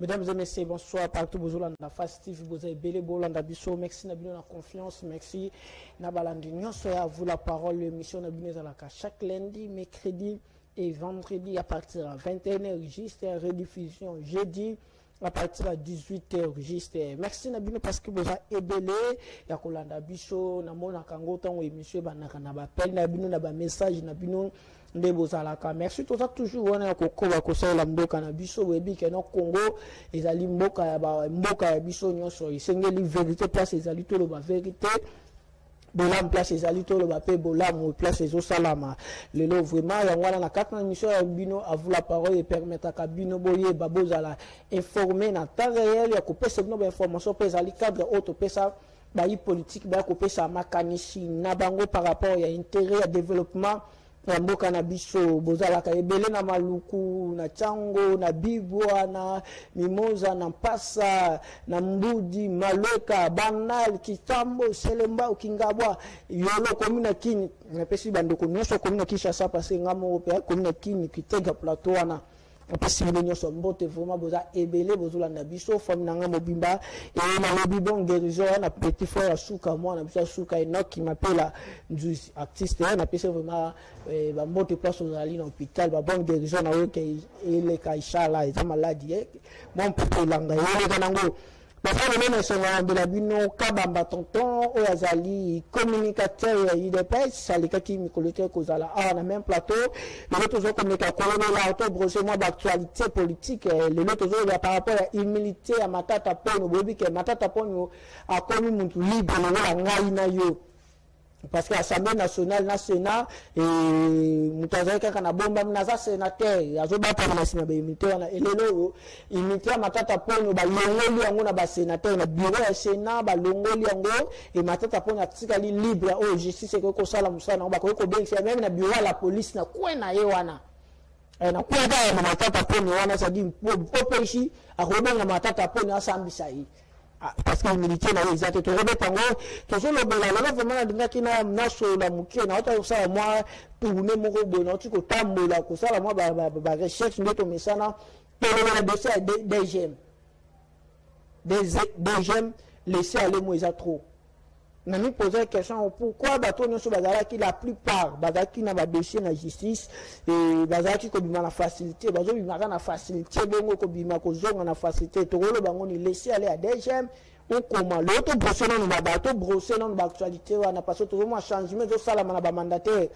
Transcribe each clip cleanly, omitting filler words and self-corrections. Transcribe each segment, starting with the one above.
Mesdames et messieurs, bonsoir partout. Bonjour, la fastive, vous avez belé, bolanda biso. Merci, Nabino, la confiance. Merci, Nabalandinion. Soyez à vous la parole. L'émission Nabino Zalaka chaque lundi, mercredi et vendredi à partir de 21h, juste rediffusion jeudi à partir de 18h, juste. Merci, Nabino, parce que vous avez belé. Il y a Kolanda biso, Namona Kangotan, ou émission, Banakana, appel, Nabino, Naba message, Nabino. Merci tout ça toujours on a kokoba kosa la mboka na biso webi ke no Congo ezali mboka ya biso nyonso isengeli vérité place ezali to ba vérité bolam place ezali to ba pe bolam place ezo salama lelo vraiment ya ngwana na 4 émission ya bino à vous la parole et permettre ka bino boye babozala informer na temps réel ya ko pesa bino ba information pe ezali cadre auto pesa ba politique ba ko pesa makanishi na bango par rapport ya intérêt ya développement mboka na biso bozalaka ebele na maluku na chango na bibwa na mimoza na mpasa na mbudi maloka banal kitambo selemba ukingabwa yolo komina kini na pesi bandoko nyonso komina Kinshasa parce ngamo pe komina kini kitega plateau wana parce que nous sommes bons vraiment boza ebele bozola na biso femme nanga mobimba et na mobibon guérison na petit frère suka moi na biso suka enoki qui m'appelle artiste na pese vraiment ba mbote place aux ali na hôpital ba bonne guérison na yoke ile ka inshallah eza maladie mon peuple langa yele nango Parce que nous sommes de la bino kabamba tonton ou azali communicateur IDPS salika qui mikolete kozala a na même plateau le toujours communicateur colonel auto brosser moi d'actualité politique le toujours par rapport à humilité à matata pono bobi que matata pono a comme muntu libre na ngai na yo parce que l'Assemblée nationale na Sénat et mutazaika kana bomba mnaza sénateur azobata na sima ba imité na elelo imité matata pono ba longoli yango na ba sénateur na bureau ya Sénat ba longoli yango et matata pono atikali libre au justice ko sala musana ba ko benga même na bureau la police na kwena ye wana na kwenda na matata pono wana sadi popeshi akobenga matata pono asambisa yi parce que les militaires na exact to robe pango toujours le bela là vraiment dinga kina naso la mukie na ota ça moi tourner moko bona tu ko tambola ko ça moi ba recherche ndoto mesana pour le dossier des j'aime laisser aller moi ça trop na mi poser question pourquoi bato nyonso bazala ki la plupart bazaki na ba dossier na justice et bazaki ko bima na facilité bazo bima na facilité bongo ko bima ko zonga na facilité to rolo bango ni laisser aller à des j'aime ou comment l'autre brosser non ba bato brosser non ba actualité wana parce que tout mo changement zo sala na ba mandataire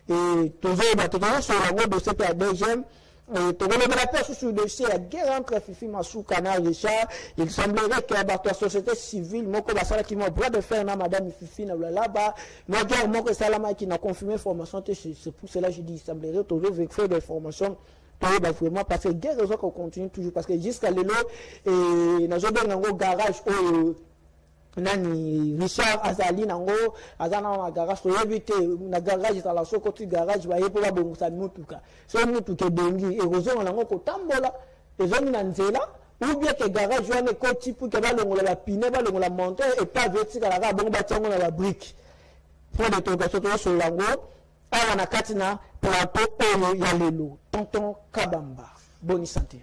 et toujours bato sur la dossier à des j'aime et tout le monde sur le dossier la guerre entre Fifi Masuka na Richard il semblerait que la société civile moko basala qui m'a droit de faire na madame Fifi na là-bas moi guerre moko salama qui n'a confirmé formation c'est pour cela je dis il semblerait toujours faire des formations vraiment parce que guerre raison qu'on continue toujours parce que jusqu'à l'élo et na zo benga garage nani Richard azali nango azana na garage to yebite na garage za la soko tu garage ba yepo ba bongusa mutuka so mutuka bengi e rozo nango ko tambola ezongi na nzela ou bien que garage wana ko tipu ke ba longola ba pine ba longola monteur et pas vertical ka bongo ba tsango na ba brique pour de tokaso to so lango awa na katina plateau oyo ya lelo tonton Kabamba boni santé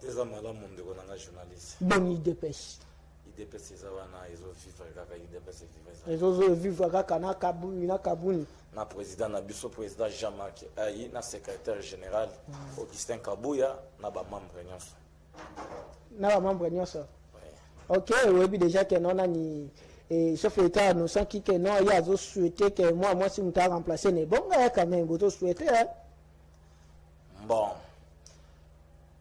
za malamu ndeko nanga journaliste boni dépêche IDPS wana ezo vivre kaka IDPS ezo vivre kaka na kabuni na président na biso président Jean-Marc Ayi na secrétaire général Augustin Kabouya na ba membre nyonso. Na ba membre nyonso. OK, oui déjà que non ni et chef d'État nous sent qui que non il a souhaité que moi si m'ta remplacer n'est bon quand même vous souhaiter hein. Bon.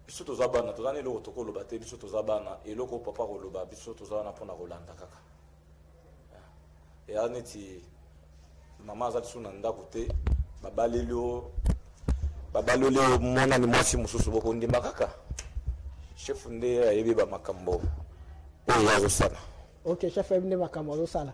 Biso tozabana tozane lo tokolo baté biso tozabana et loko papa koloba biso tozana pona kolanda kaka. Et aneti maman azali suna ndako te babalelo mona ni mwasi mususu boko ndimba kaka chef nde ayebi ba makambo oyo azosala. OK, chef nde makambo azosala.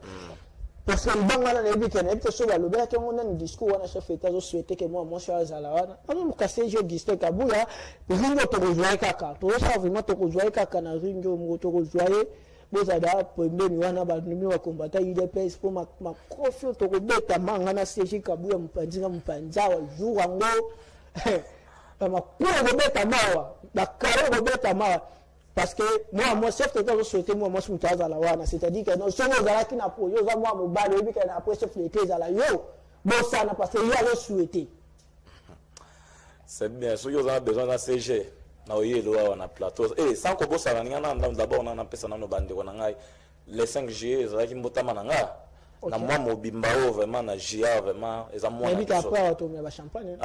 Parce que le banc là les week-ends et puis sur le bien que on a un discours on a chef état je souhaitais que moi je suis à la wana on me casser je Augustin Kabouya ringo to rejoindre kaka to ça vraiment to rejoindre kaka na ringo mo to rejoindre bozada premier ni wana ba nimi wa combattant UDPS pour ma confiance to rebeta manga na CG Kabouya mpanza wa jour ngo ma pour rebeta mawa ba kare rebeta mawa. Parce que moi chef d'État je souhaitais moi je suis à la wana c'est-à-dire que non si on a qui n'a pas yo za moi mo balo bi que na après chef d'État la yo bon ça n'a pas c'est yo a souhaité. C'est bien so yo za besoin d'un CG na oyelo wa na plateau et sans ko bossa na ngana d'abord on a pesa na no bande ko na ngai les 5G za ki mbotama na nga na moi mo bimbao vraiment na GA vraiment et ça moi na après on tombe ba champagne.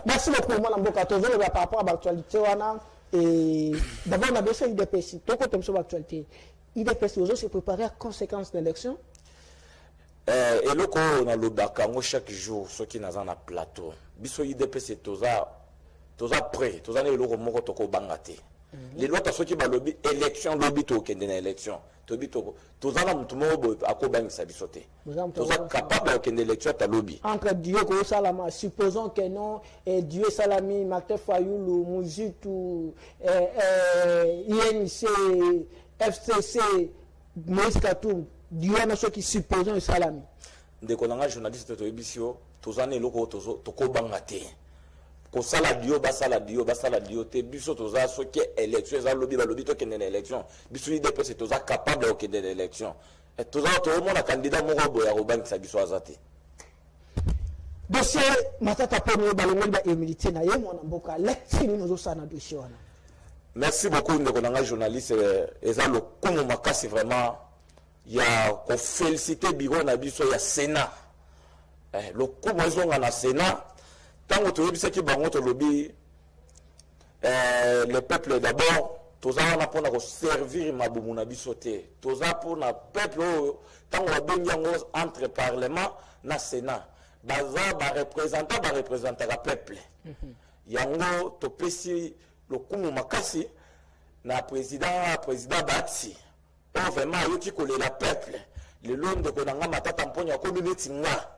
Merci beaucoup moi na mboka tozo par rapport à l'actualité wana. Et d'abord, on a besoin d'IDPS. Tout côté de l'actualité. IDPS, ils se préparer à conséquence de l'élection. Et le coup, on a le bacango chaque jour, ceux qui n'ont pas plateau. Biso IDPS, c'est tous prêts. Tous les lois qui toko bangate. Les lois, ceux qui ont lobby élection, lobby token d'une élection. Tous les gens à quoi bang sa bisote. Tous les capables d'une élection à lobby. Entre Dieu et Salama, supposons que non, et Dieu Salami, Martin Fayoulou, Mouzitou, INC, FCC, Moïse Katoum, Dieu a ceux qui supposons Salami. Dès qu'on a un journaliste de l'émission, tous les locaux toko bangate. Ko sala dio te biso toza so ke élection za lobby to kende élection biso IDP c'est toza capable de kende élection et toza to mona candidat moko boya ko bangisa biso azate dossier matata pono balongoli ba humilité na ye mona mboka lecture nous ça na dossier wana. Merci beaucoup ndeko nanga journaliste eza le kumu makasi vraiment ya ko féliciter bigo na biso ya Sénat le kumu ezonga na Sénat. Tant que tu as dit que lobby, le peuple d'abord, tous les pour nous servir ma boumouna bisoté. Tous les pour le peuple, tant que tu as entre parlement na Sénat, baza ba représenter le peuple. Yango to pesi le kumu makasi na président Batsi. On vraiment yoki coller la peuple. Le long de konanga matata mponya community nga.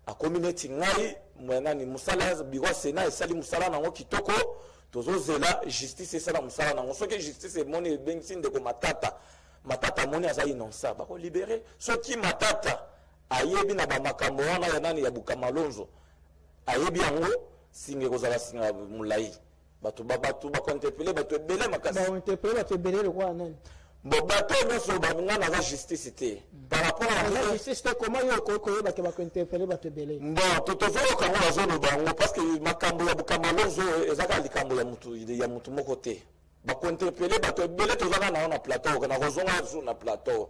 A community ngai mwena ni musala bigo Sénat esali musala nango kitoko tozo zela justice esala musala nango soki justice moni bengisi ndeko matata moni aza inonsa bako libérer soki matata ayebi na ba makambo wana ya nani ya Bukamalonzo ayebi yango singe kozala singa mulai batu ba contemplaler batu belé makasi ba interpeller batu belé le roi nani bon bato nyonso baninga na justice te par rapport à la justice comment yo ko ba ke ba interpeller batu belé bon tozo kango na zone bango parce que makambo ya Bukamalonzo ezaka likambo ya mutu moko te ba ko interpeller batu belé tozaka na plateau na kozonga sur na plateau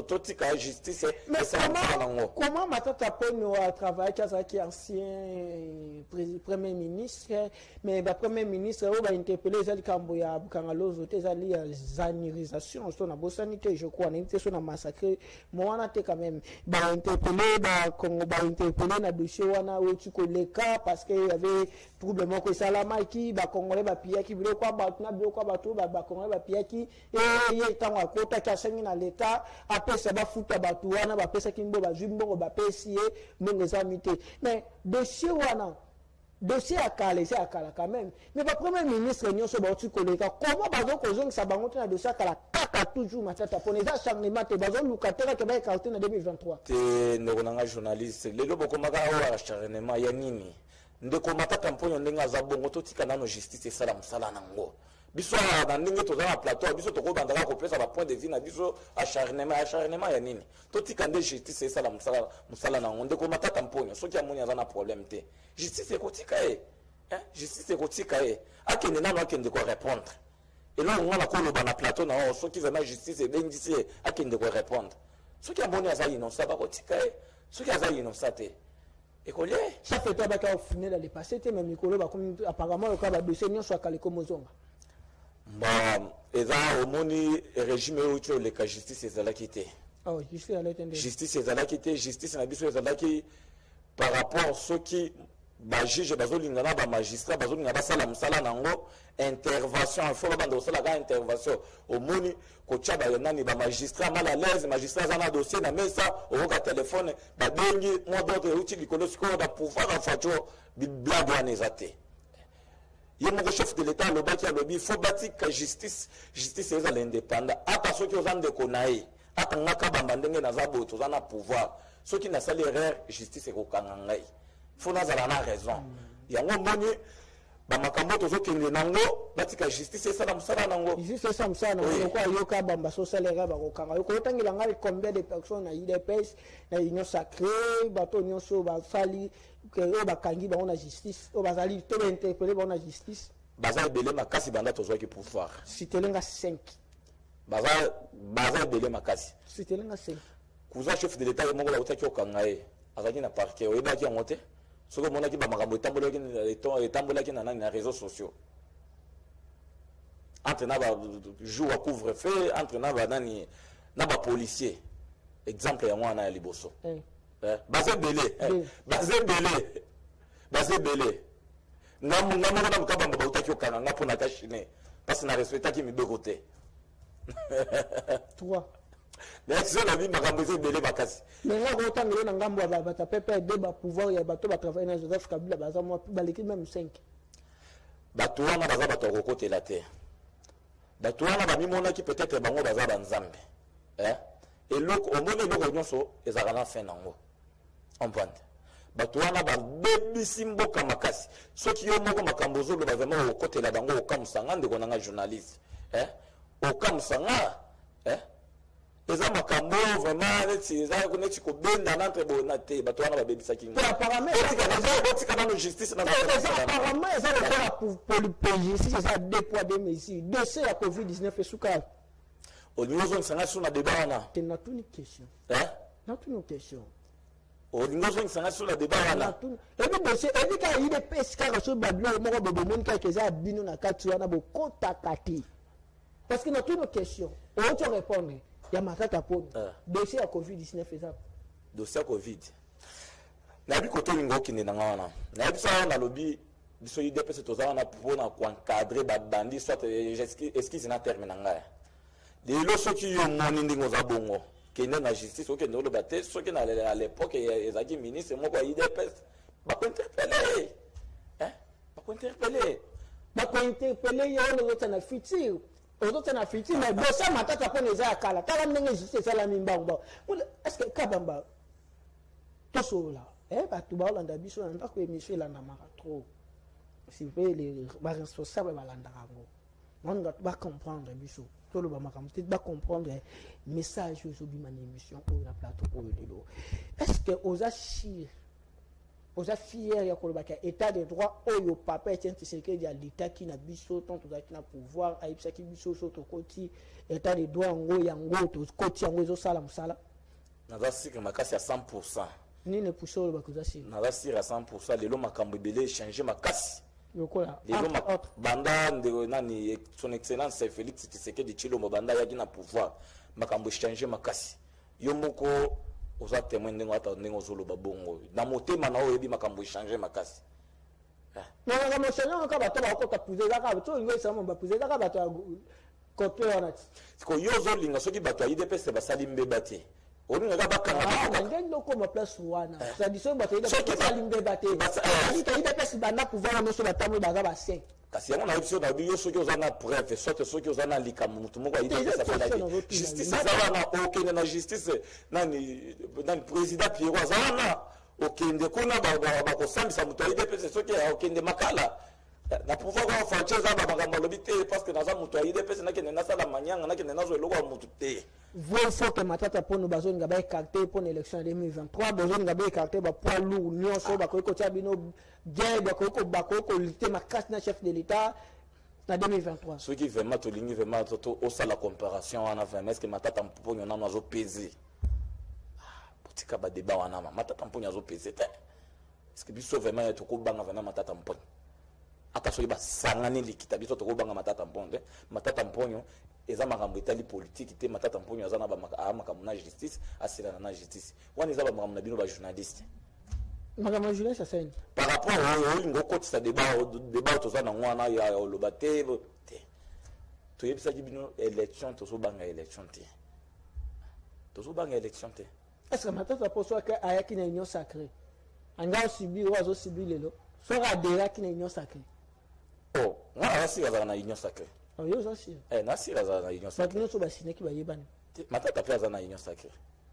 totika justice mais comment matata pono a travaillé qui ancien premier ministre mais ba premier ministre ba interpeller zali kambo ya Bukamalonzo te zali zanirisation so na bosanité je crois n'était so na massacre moana te quand même ba interpeller ba Congo ba interpeller na dossier wana otu ko leka parce que il y avait trouble moko salama ki ba congolais ba pia ki bilo kwa ba na bilo kwa ba congolais ba pia ki et il tango akota ka sengi na l'état après ça va foutre batu wana ba pesa kimbo ba jumbo ba pesier ndenge za mité mais dossier wana dossier à Calais c'est à Calais quand même mais le premier ministre nyonso ba otu koleka comment bazo kozong sa bango na dossier à Calais kaka toujours matata pour les acharnements te bazo lukatera ke ba écarté na 2023 te ndonanga journaliste lelo bokomaka awa acharnement ya nini ndeko matata mponyo ndenga za bongo totika nano justice sala musala nango biso na ndenge toza na plateau biso tokobandaka kopesa ba point de vue na biso acharnement ya nini totika nde justice esala mosala nango ndeko matata mponyo soki amoni aza na problème te justice ekotika ye justice ekotika ye akende nano akende korépondre elongo ngana koloba na plateau na o soki vraiment justice ebengisi ye akende korépondre soki amoni aza innocent bakotika ye soki aza innocent te ekolie ça fait toi baka finir dans le passé te même mikolo ba comme apparemment le cas ba dossier nyonso akaleko mozonga eza omoni régime oyo le ka justice ezalaki te justice ezalaki te justice na biso ezalaki par rapport soki bajuge bazolingana bamagistrat bazolinga basala mosala nango intervention il faut babanda kosalaka intervention omoni kotya banani bamagistrat mal à l'aise magistrat aza na dossier na mesa okoka telefone babengi mwa d'autre euti likolo sikoyo na pouvoir afaco blague wana eza te ye moko chef de l'état alobaki alobi faut batika justice ezala indépendant ata soki oza ndeko na ye ata ngaka bamba ndenge naza boye toza na pouvoir soki nasali erreur justice ekokanga ngai faut nazala na raison yango moni bamakambo tozokende nango batika justice esala mosala nango justice esala mosala nango kwa yoka bamba sosala erreur bakokanga yokotangela ngai combien de personnes na UDPS na union sacrée bato nyonso basali oyo bakangi bango na justice oyo bazali to bainterpele bango na justice baza ebele makasi banda tozwaki pouvoir sitelenga 5 baza ebele makasi sitelenga 5 kuza chef de l'état moko bautaki okanga ye azalaki na parquet oyebaki yango te soki omonaki bamakambo etambolaki na nani na réseaux sociaux entre na bajour ya couvre-feu entre na banani na bapolicier exemple yango wana ya liboso baza ebele nga moko na mokabamba bautaki okanga nga mpo na kachine parce na respectaki mibeko te 3 mais na vie makambo eza ebele makasi mais nga kotangela na ngambo ya bata pepe de ba pouvoir ya bato batravaille na Joseph Kabila baza mwa baleki même 5 bato wana baza bato akokotela te bato wana bamimonaki peut-être bango baza banzambe eloko omoni eloko nyonso ezalaka na fin nango comprendre bato wana babebisi mboka makasi soki yo moko makambo ozoloba vraiment okotela bango okamusanga ndeko nanga journaliste okamusanga eza makambo vraiment neti kobenda na entre bona te bato wana babebisaki otika nano justice apparemment eza lokola pour justice eza 2 poids 2 mesures dossier ya covid-19 esuka olingi ozongisanga so na débat wana te natuni question olingi ozongisanga so na débat wana ebi dossier ebi ka UDPS kaka so babilo moko bobomoni kaka eza bino na kati wana bokotaka te parce que natuni question ooti répondre ya matata po dossier ya covid-19 eza dossier ya covid nayebi kotolinga okende nanga wana nayebi sa na lobi biso UDPS toza wana mpona koencadre babandi soit esquisse na terme na ngai lelo soki yo moni ndenge oza bongo kende na justice okende oloba te soki à l'époque ezalaki ministre moko ya UDPS bakointerpele yo ozota na futur ozota na futur mais dossier matata po neza ya kala tala ndenge justice esalami mbango est-ce que kabamba tosola bato baolanda biso na ndako émission elandamaka trop sipe baresponsable balandaka yango nani bato bacomprendre biso toloba makambo te bacomprendre message oyo ezobima na émission oyo na plateau oyo lelo est-ce que oza fier ya kolobaka état de droit oyo papa Etienne Tshisekedi alitaki na biso tant tozalaki na pouvoir ayebisaki biso so tokoti état de droit yango tokoti yango ezosala mosala naza sire makasi ya 100%. nini pousse olobaka oza sire naza sire ya 100%. lelo makambo ebele échange makasi lokola banda ndeko nani son excellence Félix Tshisekedi Tshilombo banda yaki na pouvoir makambo échange makasi yo moko oza témoin ndenge ata ndenge ozoloba bongo na motema na oyebi makambo échange makasi na makambo ka bato bakota puze zaka bato ngo esama ba puze zaka bato kote wana siko yo zolinga soki bato ya UDPS basali mbeba te olinga ka bakanga ngendo ko ma place wana tradition bato ya basali mbeba te ali ka UDPS banda pouvoir no so batambo baza ba 5 kasi yango na biso na biyo soki oza na preuve soki oza na lika mutu moko ayidepesa afalaki justice aza wana okende na justice nani président Pierrot aza wana okende kuna bakosambisa mutu ayidepesa soki okende makala na pouvoir ko franchise aba makambo lobi te parce que naza mutu ayide pese nakende nasala manyanga nakende nazo eloko ya mutu te. Vous faut que matata pour nous bazon ngaba écarté pour l'élection 2023 bazon ngaba écarté ba poids lourd nyonso ba ko tia bino guerre ba ko lutter ma casse na chef de l'état na 2023. Ceux qui vraiment to lingi vraiment to au sala comparaison wana vraiment est-ce que matata mponyo na nazo peser. Botika ba débat wana matata mponyo nazo peser te. Est-ce que biso vraiment to ko banga vraiment matata mponyo. Attention ba sangani likita biso to ko banga matata mponyo matata mponyo eza makambo etali politique te matata mponyo azana ba makambo na justice asila na justice wani eza ba makambo na bino ba journaliste makambo journaliste ça par rapport au ngoko tsa débat to zana ngwana ya lobate te to yebisa bino élection to so banga élection te est-ce que matata poso ka ayaki na union sacrée anga subi wazo subi lelo so radera ki na union sacrée oh ngwana asi azana na union sacrée. Ah oui, aussi. Nasi raza na union sacrée. Bato ba signé ki ba yebana. Matata pe azana union sacrée.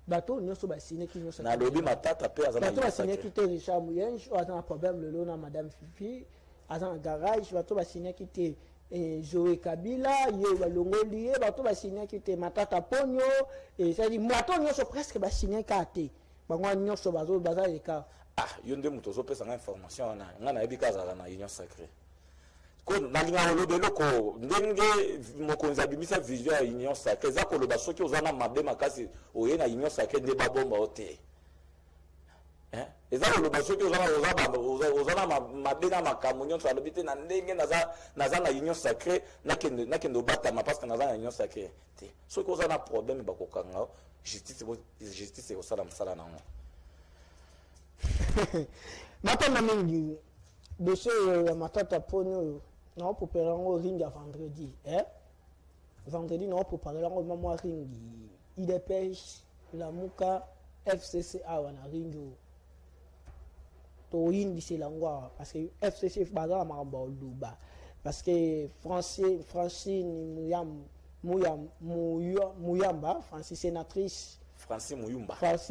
Bato nyonso ba signé ki union sacrée. Na lobi matata pe azana union sacrée. Bato ba signé ki te Richard Mouyenj, azana problème lelo na madame Fifi, azana garage, bato ba signé ki te Zoé Kabila, ye ba longoli, bato ba signé ki te Matata Ponyo, et ça dit bato nyonso presque ba signé ka te. Bango nyonso bazo baza eka. Ah, yonde muto zo pesa information na ngana ebika azana na union sacrée. Nalinga lobelo ko ndenge mokonzi abimisa vision ya union sacrée za koloba soki ozana mabe makasi oye na union sacrée nde babomba ote eza koloba soki ozana mabe na makambo nyonso alobi te na ndenge naza na union sacrée nakende obatama parce que naza na union sacrée te soki ozana problème bakokanga justice ekosala mosala nango matanda mingi dossier ya matata ponyo non préparer un ring à vendredi vendredi non préparer un moment ring IDPS la muka FCC a wana ring to indi c'est langwa parce que FCC baza maramba luba parce que Francine Muyamba Francis sénatrice Francine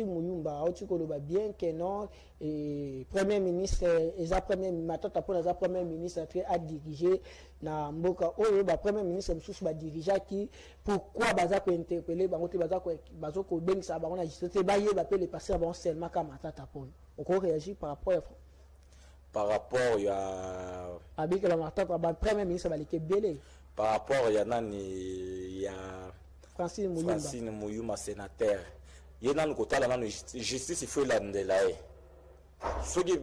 Muyumba au tukoloba bien que non et premier ministre eza premier matata pour la premier ministre a dirigé na mboka oyo ba premier ministre msusu ba dirigeant qui pourquoi baza ko interpeller bango te baza ko bengisa bango na justice ba ye ba pe les passer avant seulement ka matata pour on réagir par rapport ya avec la matata ba premier ministre ba leke belé par rapport ya nani ya Francine Muyumba sénateur yena nkotala nanu justice il faut landela ceux qui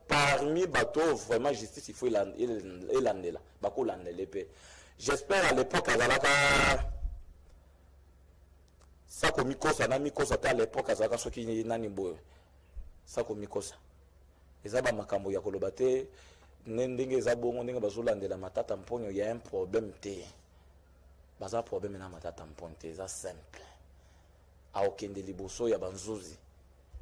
parmi bateaux vraiment justice il faut landela bako landela pe j'espère à l'époque azalaka ça comme mikosa na mikosa ta à l'époque azalaka ceux qui nani boyo ça comme mikosa ezaba makambo ya koloba te ndenge ezabongo ndenge bazolandela matata mponyo ya un problème te baza problème na matata mponyo te za simple aokende liboso ya banzuzi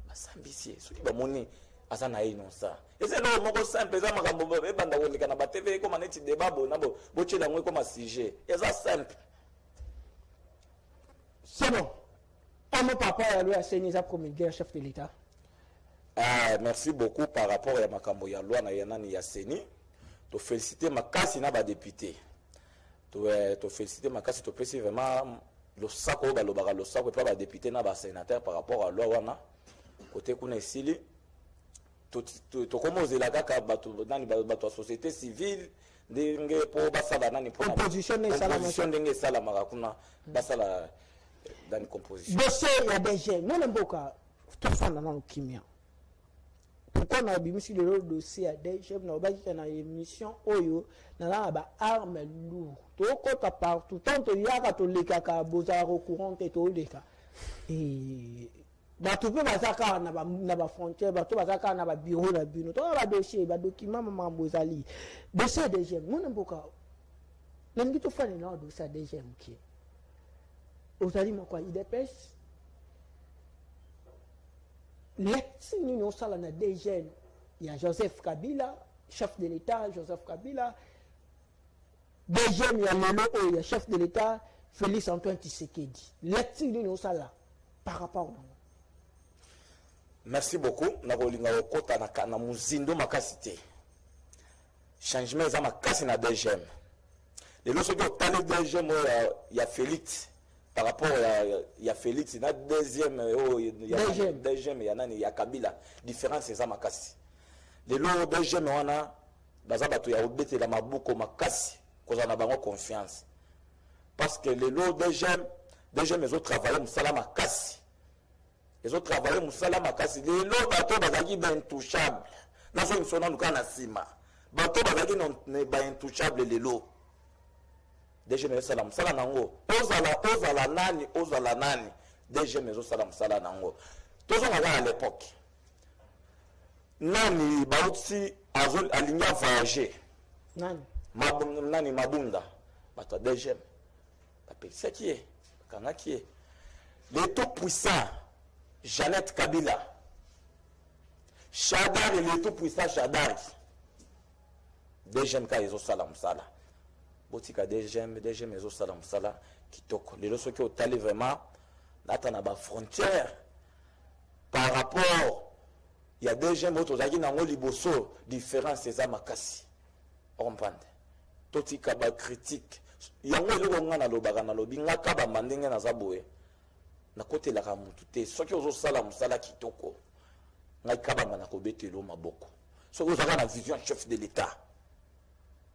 basambisi soki bamoni aza na innocent eza no moko simple eza makambo ebanda koleka na ba TV koma neti débat bona bochela ngwe koma sujet eza simple c'est bon amo papa ya loi aseniza promulguer chef de l'état. Merci beaucoup par rapport à makambo ya loi na yanani ya seni to féliciter makasi na ba député to féliciter makasi to pesi vraiment le sako ba lobaka le sako pa ba député na ba sénateur par rapport à loi wana côté kuna esili to komozela kaka bato nani bato société civile ndenge po basala nani po composition ndenge sala makuna basala dans composition dossier ya DG non mboka to fanda na kimia pourquoi na bimisi le dossier à DG na obaki na émission oyo na ba arme lourd to kota partout tant yaka to lekaka boza recourant to leka et bato pe bazaka na ba frontière bato bazaka na ba bureau na bino to ba dossier ba document mambo ezali dossier DG non mboka nangi to fanda na dossier DG mki ozali moko IDPS l'ex union sala na DG il y a Joseph Kabila chef de l'État Joseph Kabila DG il y a il y a chef de l'État Félix Antoine Tshisekedi l'ex union sala par rapport à merci beaucoup na kolinga okota na muzindo makasité changement eza makasi na DGM. Les lois qui ont parlé de DGM, il y a Félix. Par rapport il y a Félix, il y a deuxième, il y a Kabila. Différence c'est ça makasi. Les lois DGM on a bazabatu ya obete la mabuko makasi cause on a bango confiance. Parce que les lois DGM ils ont travaillé musala makasi. Ils ont travaillé musala makasi. Les lois bato bazaki ben intouchable. Na so nsona nukana sima. Bato bazaki non ba intouchable les lois. DG mezo salam sala nango ozala nani DG mezo salam sala nango tozo ngala à l'époque nani bauti azol alinga voyager nani mabunda bato DG appelle ça qui est kanga qui est le tout puissant Jeannette Kabila Chadar et le tout puissant Chadar DG mka ezo salam sala botika DGM ezo salam sala kitoko lelo soki otali vraiment nata na ba frontière par rapport il y a DGM otozaki nango liboso différence eza makasi comprendre totika ba critique yango eloko nga na lobaka na lobi ngaka ba mandenge na zaboye na kote la kamutu te soki ozo sala musala kitoko ngai kabamba na kobetelo maboko soki ozaka na vision chef de l'état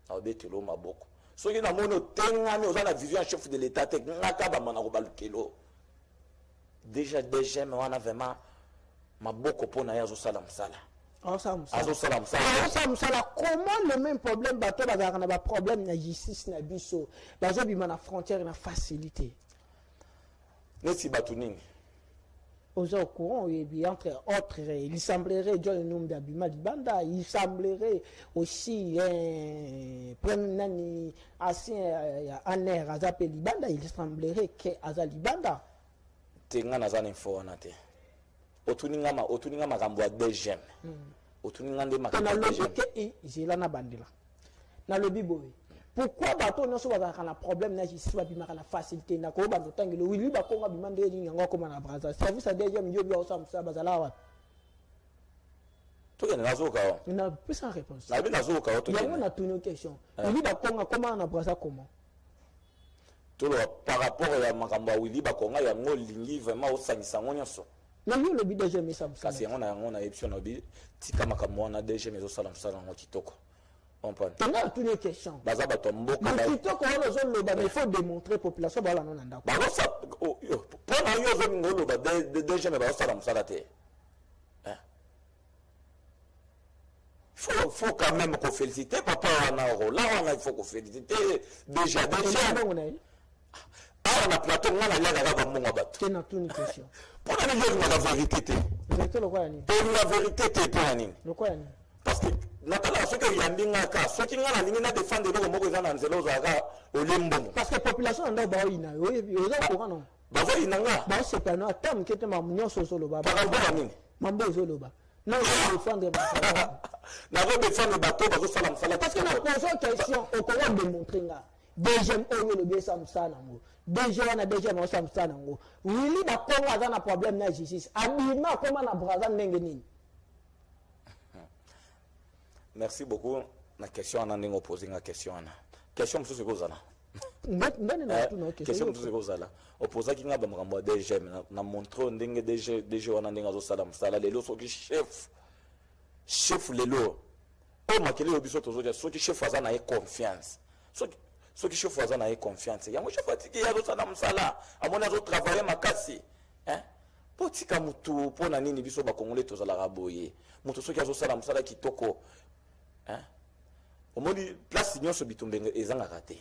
na kobetelo maboko soki na mono tengami oza na vision chef de l'état te ngaka bamba na kobalukelo déjà DGM wana vraiment maboko pona ya azosala musala azosala musala. Comment le même problème bato bazalaka na ba problème na justice na biso bazobima na frontière na facilité neti bato nini aux au courant et entre autres il semblerait John Numbi d'Abima Libanda il semblerait aussi premier nani ancien aner azape Libanda il semblerait que aza Libanda tenga nazana info wana te otuninga makambo ya DGM otuninga nde makambo ya DGM ke zela na bandela na lobi boye. Pourquoi bato non so bazaka na problème na justice babimaka na facilité na ko bando tangelo wili ba konga bimande ni ngwa koma na braza service a DGM yo bio sa bazala wa to yana nazo ka na plus sans réponse na bi nazo ka to yana na tunu question wili ba konga koma na braza comment to par rapport ya makambo wili ba konga ya ngolingi vraiment osangisa ngonyoso na yo le bi DGM ça kasi ngona option obi tika makambo na DGM ezo sala msala ngo kitoko. On parle. On a toutes les questions. Mais plutôt il faut démontrer population bah là non anda. Bah ça pour na yo zo ngolo ba déjà mais ba ça la salate. Faut quand même qu'on félicite papa na ro. Là on a il faut qu'on félicite déjà. Ah on a plateau on a la ga ba monga bato. C'est na toutes les questions. Pour na yo la vérité. Exactement quoi ni? Pour la vérité te pour ni. Le quoi ni? Parce que natala soki yandinga ka soki ngana ningi na défendre loko moko za na nzelo za ka olembo parce que population anda ba ina oza courant non ba zo inanga ba c'est pas non tam kete ma nyonso solo ba ba ba nini mambo zolo ba non je défendre na go défendre bato ba zo sala msala parce que na pose question au courant de montrer nga DGM oyo le besa msana ngo DGM na DGM o sa msana ngo wili ba konga za na problème na justice abima koma na braza ndenge nini. Merci beaucoup. La question on a ndingo poser la question ana. Question msusu kozala. Ndani na tu na question msusu kozala. Opoza kinga ba makambo DGM na montre ndenge DG wana ndinga zo sala msala lelo soki chef lelo. O makele obiso tozo soki chef azana e confiance. Soki chef azana e confiance. Yango chef atiki ya zo sala msala. Amona zo travailler makasi. Potika mutu pona nini biso ba kongole tozala raboye. Mutu soki azo sala msala kitoko. Au moins place nyonso bitumbenge ezanga raté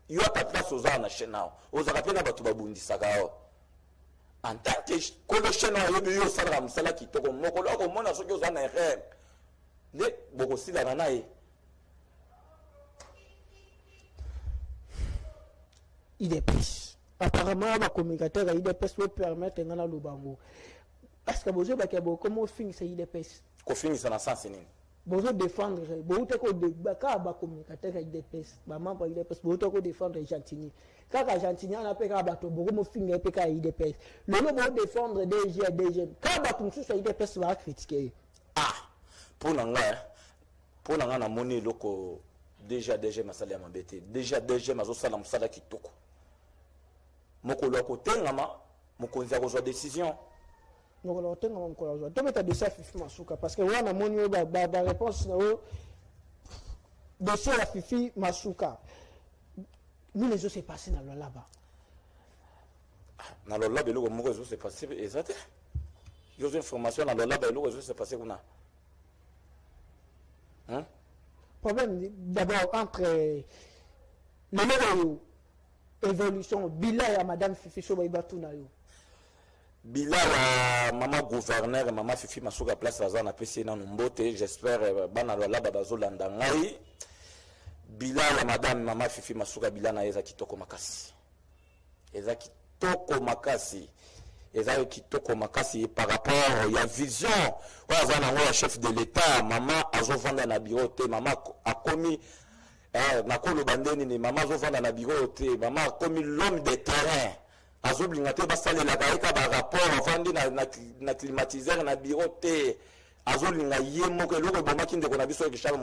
yo ta place aux na chenao aux rapena batu babundisaka en tant que kolo chenao yo sala msala kitoko moko loko mona soki ozana erreur le boko sila na nae IDPS apparemment ba communicateur IDPS peut permettre ngana lubango parce que bozo ba ke bo comment finir c'est IDPS ko finir ça na sens nini bozo défendre boute ko de baka ba communicateur IDPS ba membre IDPS boute ko défendre Gentini kaka Gentini ana peka bato boko mo finga peka IDPS lelo bo défendre DG ka bato msusu IDPS va critiquer pour nanga pour na na moni loko déjà masala ya mabete déjà mazo sala musala kitoko mokolo akotengama mokonzi akozwa décision mokolo akotengama mokolo akozwa to meta dossier Fifi Masuka parce que wana moni ba réponse na o dossier ya Fifi Masuka nous les autres passé na là-bas na lolaba eloko moko ezo se passé ezate yo information na lolaba eloko ezo se passé kuna problème d'abord entre l'évolution bilan ya madame Fifi Soba Ibatuna yo bilan ya mama gouverneur mama Fifi Masuka place aza na pesi na mbote j'espère bana lolaba bazolanda ngai bilan ya madame mama Fifi Masuka bilan na eza kitoko makasi eza kitoko makasi par rapport ya vision oyo aza nango ya chef de l'état mama azovanda na bureau te mama akomi nakoloba ndeni ni mama azovanda na bureau te mama akomi l'homme de terrain azolinga te basalelaka ye ka barapport avandi na climatiseur na bureau te azolinga ye moko eloko ebomaki ndeko na biso Richard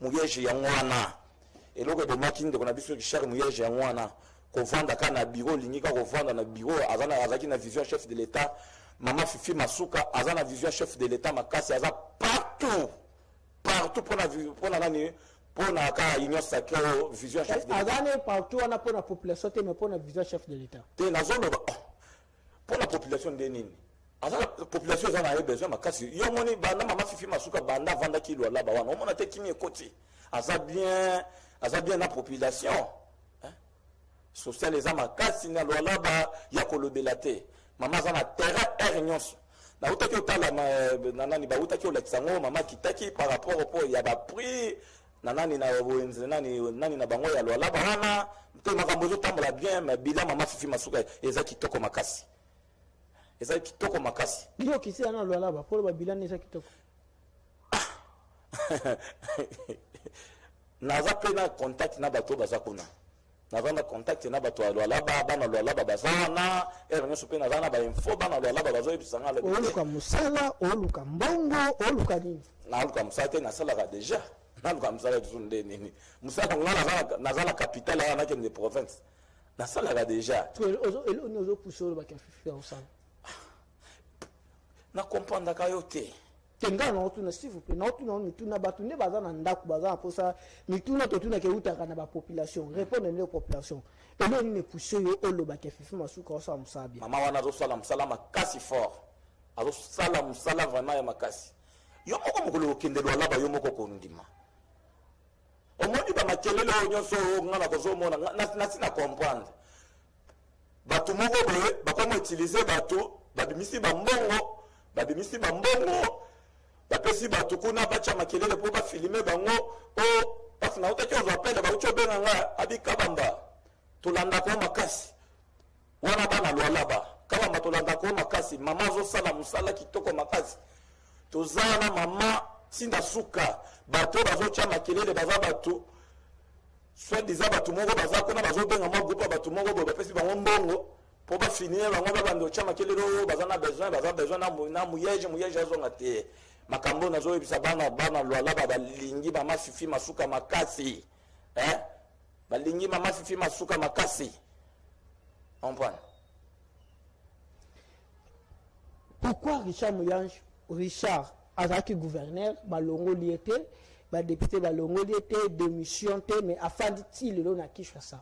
Muyege yango wana eloko ebomaki ndeko na biso Richard Muyege yango wana kovanda ka na bureau lingika kovanda na bureau azaki na vision chef de l'état mama Fifi Masuka aza na vision chef de l'état makasi aza partout pona nani pona ka union sacrée vision chef de l'état azane partout wana pona population te mais pona vision chef de l'état te nazoloba pona population de nini azala population za na besoin makasi yo moni banda mama Fifi Masuka banda vanda ki lo laba wana omona te kimi ekoti aza bien na population social eza makasi na lolaba ya kolobela te mama za na terrain nyonso na utaki otala nani ba utaki olakisa ngo mama kitaki par rapport au ya ba prix nani na wenze nani na bango ya lolaba wana te makambo zo tambola bien mais bila mama Fifi Masuka eza kitoko makasi yo kisi na lolaba pour ba bila eza kitoko naza pe na contact na bato bazakuna nazana contact na bato ya lolaba bana lolaba bazana nyonso mpe nazana ba info bana lolaba bazoyebisanga oluka musala oluka mbongo oluka nini naluka musala te nasalaka déjà naluka musala tusu nde nini musala nga nazala capitale wana nakende province nasalaka déjà eloni ozopuse olobaki ya Fifi osala nakomprendaka yo te tenga na otuna s'il vous plaît na otuna mituna batu nde baza na ndako baza na posa mituna totuna ke utaka na ba population répondre les population elo ni pousser yo oloba ke Fifi Masuka osala musala bien mama wana azosala musala makasi fort azosala musala vraiment ya makasi yo moko mokolo okende lolaba yo moko kondima omoni ba makelele oyo nyonso nga na kozomona nasi na comprendre bato moko boye bakoma utiliser bato babimisi bambongo bapesi bato kuna bacha makelele mpo bafilime bango o bafuna utaki ozwa pele bauti obenga nga abi kabamba tolandako makasi wana bana lwalaba kabamba tolandako makasi mama azosala musala kitoko makasi tozala mama tinda suka bato bazotya makelele baza bato soi-disant bato moko baza kuna bazobenga mwa groupe ya bato moko boye bapesi bango mbongo mpo bafinire bango babanda otya makelele oyo baza besoin na muyege azonga te makambo nazoyebisa bana lwalaba balingi mama Fifi Masuka makasi balingi mama Fifi Masuka makasi comprendre pourquoi Richard azaki gouverneur balongo liete ba député balongo liete démission te mais afandi ti lelo na Kinshasa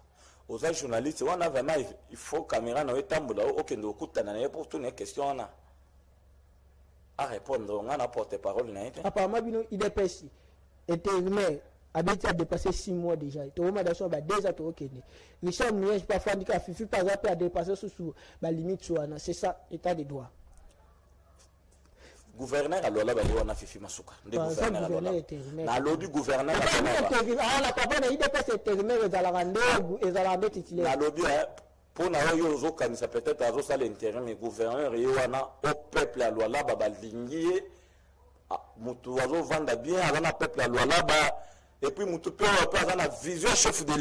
oza journaliste wana vraiment il faut caméra na etambola okende okutana na pour toute question wana à répondre on a porte-parole na été apparemment bino IDPS intérimaire abeti a dépassé 6 mois déjà to ma daso ba déjà to okende Richard Muyege pas fandika Fifi pas a dépassé sous ba limite wana c'est ça état de droit gouverneur alola bali wana Fifi Masuka nde gouverneur alola na lobby gouverneur la papa na IDPS intérimaire ezala titulaire na lobby pour na yo ozokanisa peut-être azosala intérim mais gouverneur ye wana au peuple ya lwalaba balingi mutu azovanda bien aza na peuple ya lwalaba et puis mutu mpe aza na vision chef de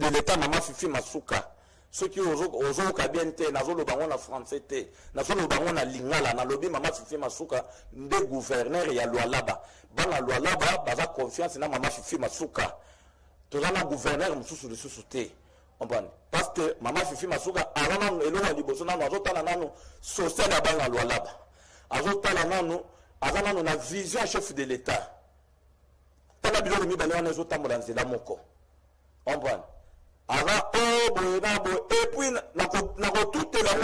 l'état mama Fifi Masuka ceux qui osent kabiente nazo lo bango na français te nazo lo bango na lingala na lobi mama Fifi Masuka nde gouverneur ya Lualaba bana Lualaba baza confiance na mama Fifi Masuka tozana gouverneur mususu de société ombani parce que mama Fifi Masuka alana elonga liboso na azotala nanu social ya bana Lualaba azotala nanu azana na vision chef de l'état tala biloko mibale wana ezotambola nzela moko ombani avant et puis nako tout la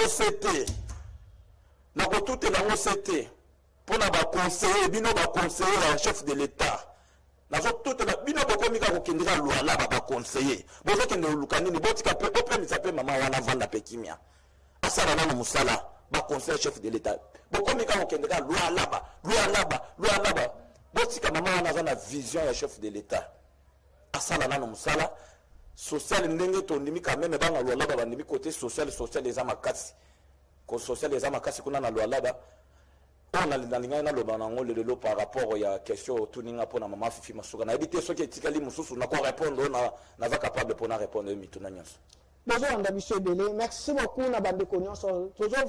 pour na ba conseiller bino ba conseiller la chef de l'état nazo tout la bino ba komika ko kendira lwala ba conseiller bozo kende lukanini botika pe opemisa pe mama wana vanda pe kimia asara na musala ba conseiller chef de l'état bo komika ko kendira lwala botika mama wana za na vision ya chef de l'état asara na musala social ndenge tondimi quand même banga Lualaba bandimi côté social les amakasi ko social les amakasi kuna na Lualaba on a linga na loba nango lelo par rapport ya question tuninga pona mama Fifi Masuka na ebité soki etikali mususu na ko répondre na va capable pona répondre mituna nyonso bonjour anda biso belé merci beaucoup na bande connaissance toujours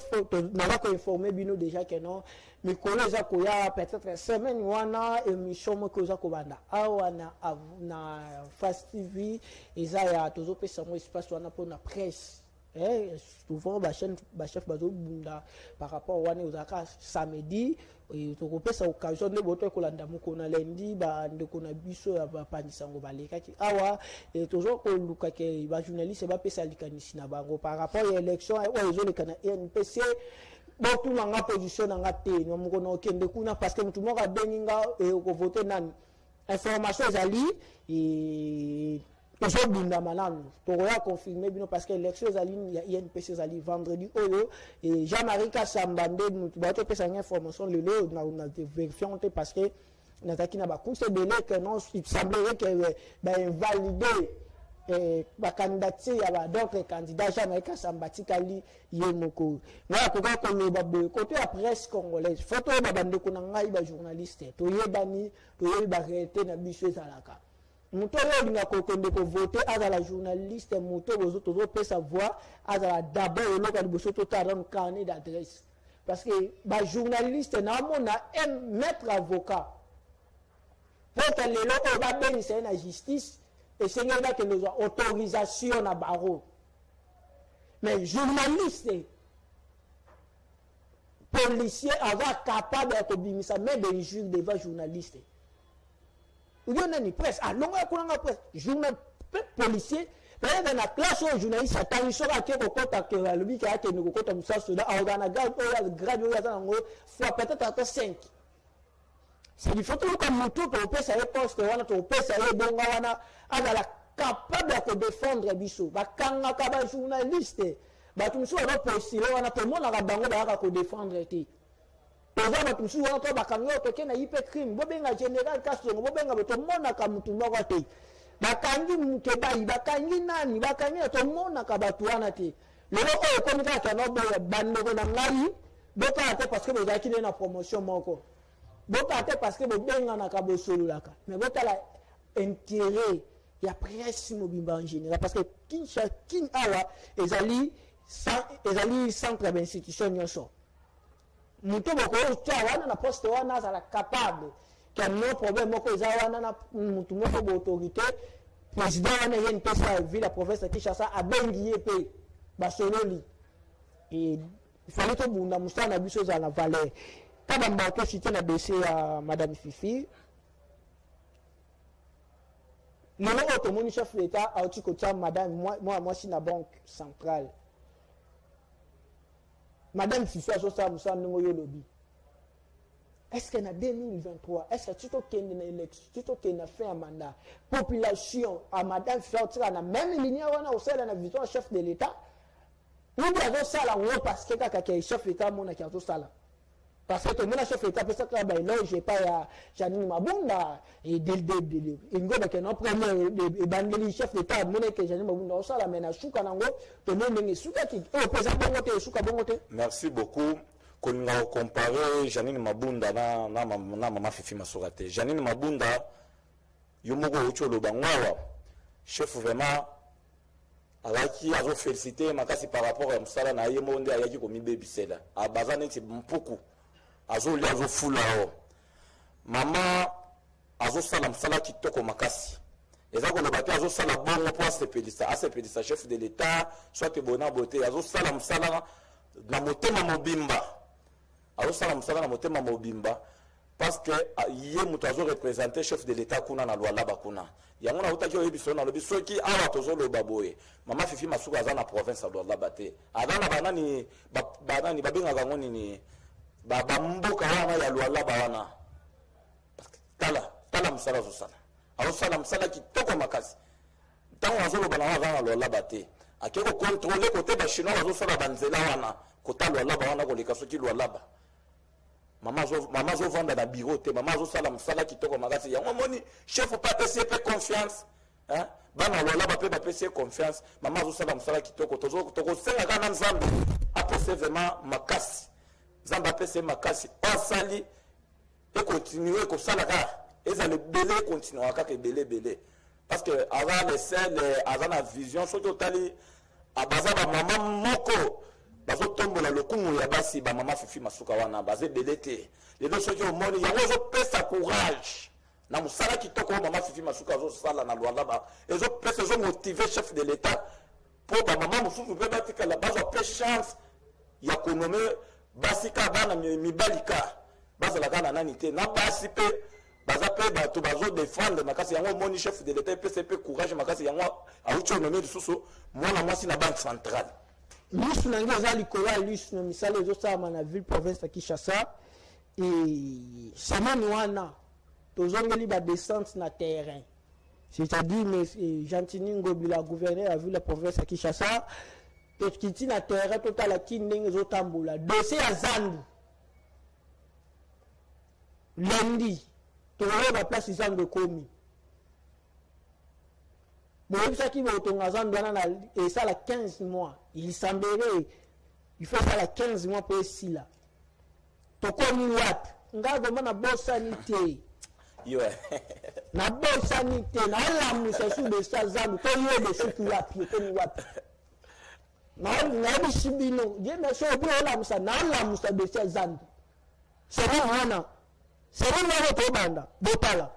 na va ko informer bino déjà que non mi koza ko ya peut-être semaine wana émission mo koza ko banda awana na Fast TV eza ya toujours pesa mo espace wana pour na presse souvent ba chef bazo bunda par rapport wana uzaka samedi to ko pesa occasion de boto ko landa moko na lundi ba ndeko na biso ya ba panisango baleka ki awa toujours ko luka ke ba journaliste ba pesa likanisi na bango par rapport à élection wa ezo le kana NPC botu nga position nga te no moko na okende kuna parce que mutu moko abenga ko voter nan information ezali Toujours bunda malano. Toroya confirmé bino parce que l'élection ezali ya INPC ezali vendredi oyo et Jean-Marie Kassambande nous bato pesa information lelo na vérifiant parce que nataki na ba course de que non il semblerait que ba invalider ba candidature ya ba d'autres candidats Jean-Marie Kassambati kali yemoko. Na ko ko loba boy côté la presse congolaise. Photo ba bande ko na ngai ba journaliste. To yebani to yeba réalité na biso ezalaka. Muto olinga kokende ko voter à la journaliste muto bozo tozo peut savoir à la d'abord loka liboso to ta ran carnet d'adresse parce que ba journaliste na mona un maître avocat pour que les locaux ba bénir na justice et c'est là que nous avons autorisation na barreau mais journaliste policier avoir capable de bimisa mais de juger devant journaliste. Il y a une presse, à longueur de presse, journal policier, dans la classe où journaliste a tant sur à qui au contact que le bic a qui nous compte comme ça, cela a grade fois peut-être à 5. C'est du photo comme tout pour passer à poste, pour passer à bongawana, à la capable de défendre Bissou, bah quand on journaliste, bah tout le monde a postulé, on a tout le monde a bango défendre. Ozaba tusu wato bakanyo toke na ipe crime bobenga general kasongo bobenga boto mona ka mutu moko te bakangi mukebai bakangi nani bakangi to mona ka batuana te lelo o ko mika ka no bo bando ko na ngai boka te parce que bozaki na promotion moko boka te parce que bobenga na ka bosolulaka mais boka la intérêt ya presse mobimba en général parce que kin awa ezali centre d'institution nyoso muto boko wana na poste wana za capable que no problème moko za wana na mutu moko bo autorité président wana yen pesa ville la province de Kinshasa a bengi pe basololi et il fallait que bunda musana biso za na valeur kaba mbato cité na dossier ya madame Fifi non auto moni chef d'état a outi ko tia madame moi si na banque centrale. Madame Fifi a ça musa ndongo yolobi. Est-ce que en 2023, est-ce que tu t'occupes d'une élection, tu t'occupes d'une fin à mandat, population à Madame Fifi a la même ligne wana au sein de la vision chef de l'État. Nous avons ça là parce que quand chef d'État mon a qui a tout ça là. Parce que mon chef d'État peut ça ben là j'ai pas Janine Mabunda et début ingo ba que non premier bandeli chef d'État mon que Janine Mabunda ça là mais na suka nango to mon ngi suka ki o pesa bongo te suka bongo te. Merci beaucoup. Quand on compare Janine Mabunda na mama Fifi Masuka te. Janine Mabunda yomoko ucholo bangwa chef vraiment alaki azo féliciter makasi par rapport à msala na ye monde ayaki komi bebisela abaza neti mpuku azo li azo fula o mama azo sala msala kitoko makasi eza koloba te azo sala bongo po asepelisa chef de l'état soit bona bote azo sala msala na motema mobimba azo sala msala na motema mobimba parce que ye muto azo représenter chef de l'état kuna na Lualaba kuna yango na utaki oyebiso na lobi soki awa tozoloba boye mama Fifi Masuku aza na province ya Lualaba te aza na banani babengaka ngo nini bamboka wana ya Lualaba wana tala msala azosala msala kitoko makasi ntango azoloba na aza na Lualaba te akeko contrôler kote bachinois bazosala banzela wana kota Lualaba wana koleka soki Lualaba Maman zo vanda na bureau te maman zo sala msala kitoko makasi yango moni chef pas pese pe confiance hein bana Lualaba pe ba pese confiance maman zo sala msala kitoko toko senga kana nzambe apese vraiment makasi nzambe apese makasi osali et continuer ko sala ka eza le belé continuer ka ke belé parce que avant les scènes avant la vision surtout tali abaza ba maman moko bazo tombola lokumu ya basi ba mama Fifi Masuka wana baze belete les deux soki omoni yango zo pesa courage na musala kitoko mama Fifi Masuka zo sala na Lualaba ezo pesa zo motiver chef de l'état pour ba mama mususu pe batika la bazo pe chance ya konome basi ka bana mibalika bazo la kana nani te na basi pe baza pe bato bazo défendre makasi yango moni chef de l'état pe pe courage makasi yango aucho nomé susu mwana mwasi na banque centrale Lus nangaza likola lus no misale zo sama na ville province ya Kinshasa et samani wana tozongeli ba descente na terrain c'est-à-dire mais Gentini Ngobila gouverneur a vu la province ya Kinshasa et kiti na terrain total la kindenge zo tambola dossier ya Zandu lundi tozongeli ba place Zandu komi bon ça qui va au Zandu et ça la 15 mois il semblerait il faut ça la 15 mois pour ici là to komi wat ngago mana bosanité yo na bosanité na la musa sous de ça Zandu to yo de sous la pied komi wat na bishibino je me so bro la musa na la musa de ça Zandu c'est rien to banda botala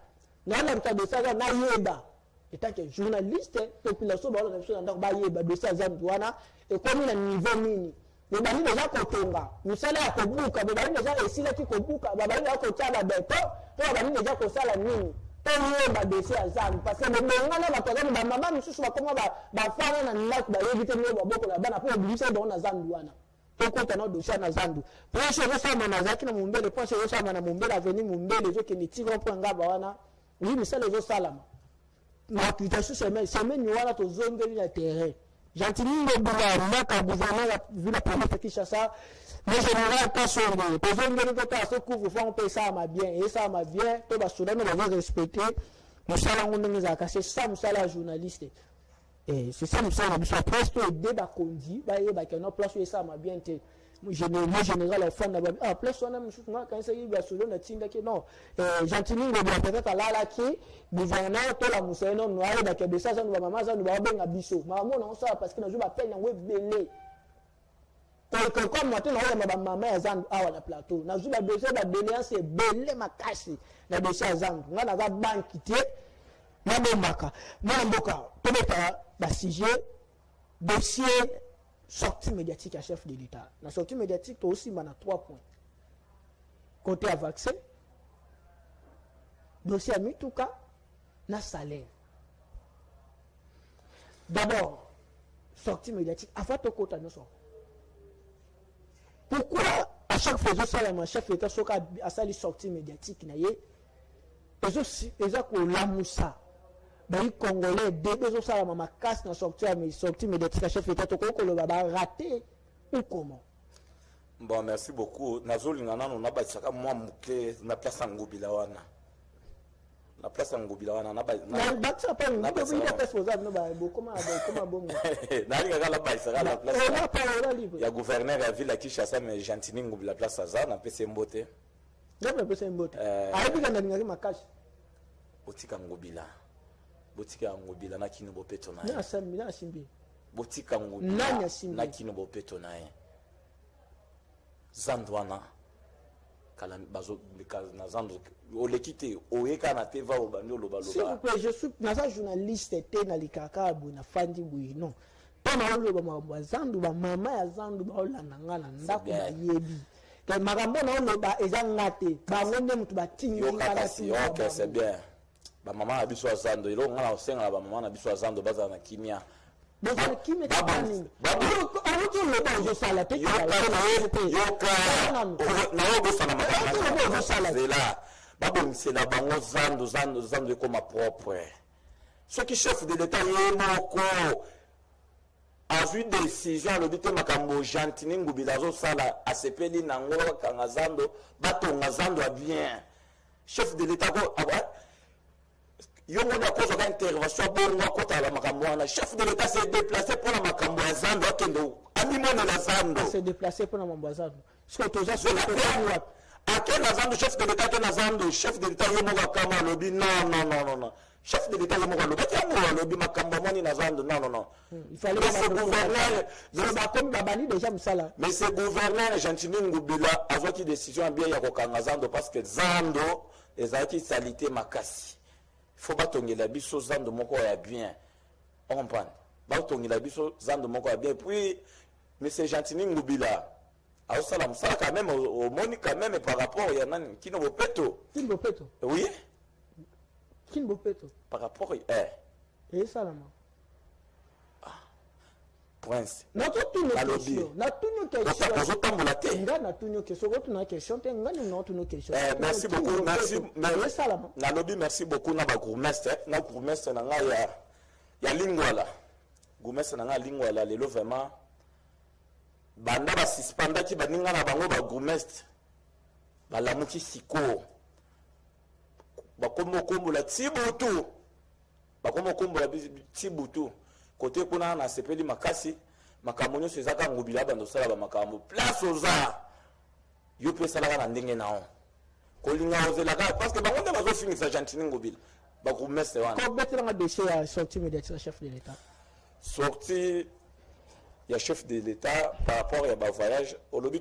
na la musa de ça na yeba étant que journaliste population ba na biso ndako ba yeba dossier Zandu wana et comme na niveau nini ne bani déjà kotonga musala ya kobuka be bani déjà esila ki kobuka ba bani ya kotala beto to bani déjà kosala nini to yeba dossier Zandu parce que bonga na batoka ba mama misusu ba koma ba fana na ndako ba yebite ne ba boko la bana po bilisa do na Zandu wana to kota na dossier na Zandu pour ceux qui sont na zaki na mumbele pour ceux qui sont na mumbele avenir mumbele zo ke ni tigo pour ngaba wana oui misala zo salama na occupation semaine wala to zongeli na terrain Gentini Ngobila maka gouverneur la ville province de Kinshasa le général Kasongo to zongeli to ta se couvre fond pe ça ma bien et ça ma bien to ba soudan no va respecter musala ngondenge za ka c'est ça musala journaliste et c'est ça musala biso presque débat kondi ba ye ba que no place et ça ma bien te général fan na ba place wana mususu nga quand ça yiba soudan na tinda ke non Gentini Ngobila peut-être là qui gouverneur to la museno no ale ba ke de ça no ba mama za no ba benga biso mama na ça parce que na jo ba peine ngo belé comme moi na ba mama ya Zandu awa na plateau na jo ba dossier ba belé c'est belé makasi na dossier Zandu nga na za banki te na bomaka na mboka to beta ba sujet dossier sortie médiatique à chef de l'État. La sortie médiatique, tu aussi, on a 3 points. Côté à vaccin, dossier à Mitouka, na salaire. D'abord, sortie médiatique, avant de côté nous sommes. Pourquoi à chaque fois que ça, mon chef d'État, à ça, les sorties médiatiques, ils ont la moussa. Les Congolais, dès ça, ma casse n'a sorti médiatique, chef d'État, le baba raté ou comment? Bon, merci beaucoup. Nazoli nana on a bâti ça moi mouké na place Ngobila wana. La place Ngobila wana na bâti. Na bâti ça pas une place responsable no ba comment bon. Na linga la bâti ça la place. Il y a gouverneur la ville à Kinshasa mais Gentini Ngobila place ça na PC Mbote. Na PC Mbote. A ebi kana linga ma cash. Botika Ngobila. Botika Ngobila na kini bopeto na. Na simbi. botika Nani asimbi? na kino bopeto na ye zando wana kala bazo na zando olekite oyeka na teva obandi oloba s'il vous plaît, je suis nasa journaliste te na likaka boy na fandi boy non pas na oloba makambo ya zando ba mama ya zando ba olanda nga na ndako ba yebi ke makambo na oloba eza ngate bango nde mutu batingi ngala si ok c'est bien ba mama na biso ya zando ilo ngala osenga ba mama na biso ya zando baza na kimia bozala kimia tani aruti oloba ozosala te yoka na obosana makambo zela babomisela bango zando ekoma propre soki chef de l'état ye moko azwi décision alobi te makambo gentini ngubila azosala asepeli nango bakanga zando batonga zando ya bien chef de l'état ko yongo na kozwaka intervention bongo akotala makambo wana chef de l'état s'est déplacé mpona makambo ya zando akende amimonela zando s'est déplacé mpona mambo ya zando soki toza ake na zando chef de l'état ake na zando chef de l'état ye moko akama alobi non chef de l'état ye moko alobi ake yango alobi makambo amoni na zando non mais ce gouverneur Gentini Ngubila azwaki décision bien ya kokanga zando parce que zando ezalaki salite makasi faut batongela biso zando moko ya bien on comprend batongela biso zando moko ya bien puis monsieur Gentini Ngubila aosala mosala quand même omoni quand même par rapport ya nani kino bopeto oui kino bopeto par rapport salama prince merci beaucoup nalobi merci beaucoup na bagourmestre na gourmestre na ngai ya lingwala gourmestre na ngai ya lingwala lelo vraiment banda basispandaki baninga na bango bagourmestre balamuki sikoyo bakoma okombola tibutu kote kuna na sepeli makasi makambo nyonso ezaka ngubila bando sala ba makambo place oza yo pe sala na ndenge nao kolinga ozelaka parce que bango nde bazofinisa Gentini Ngubila bagourmestre wana ko betelanga dossier ya sortie médiatique chef de l'état sortie ya chef de l'état par rapport à voyage au lobby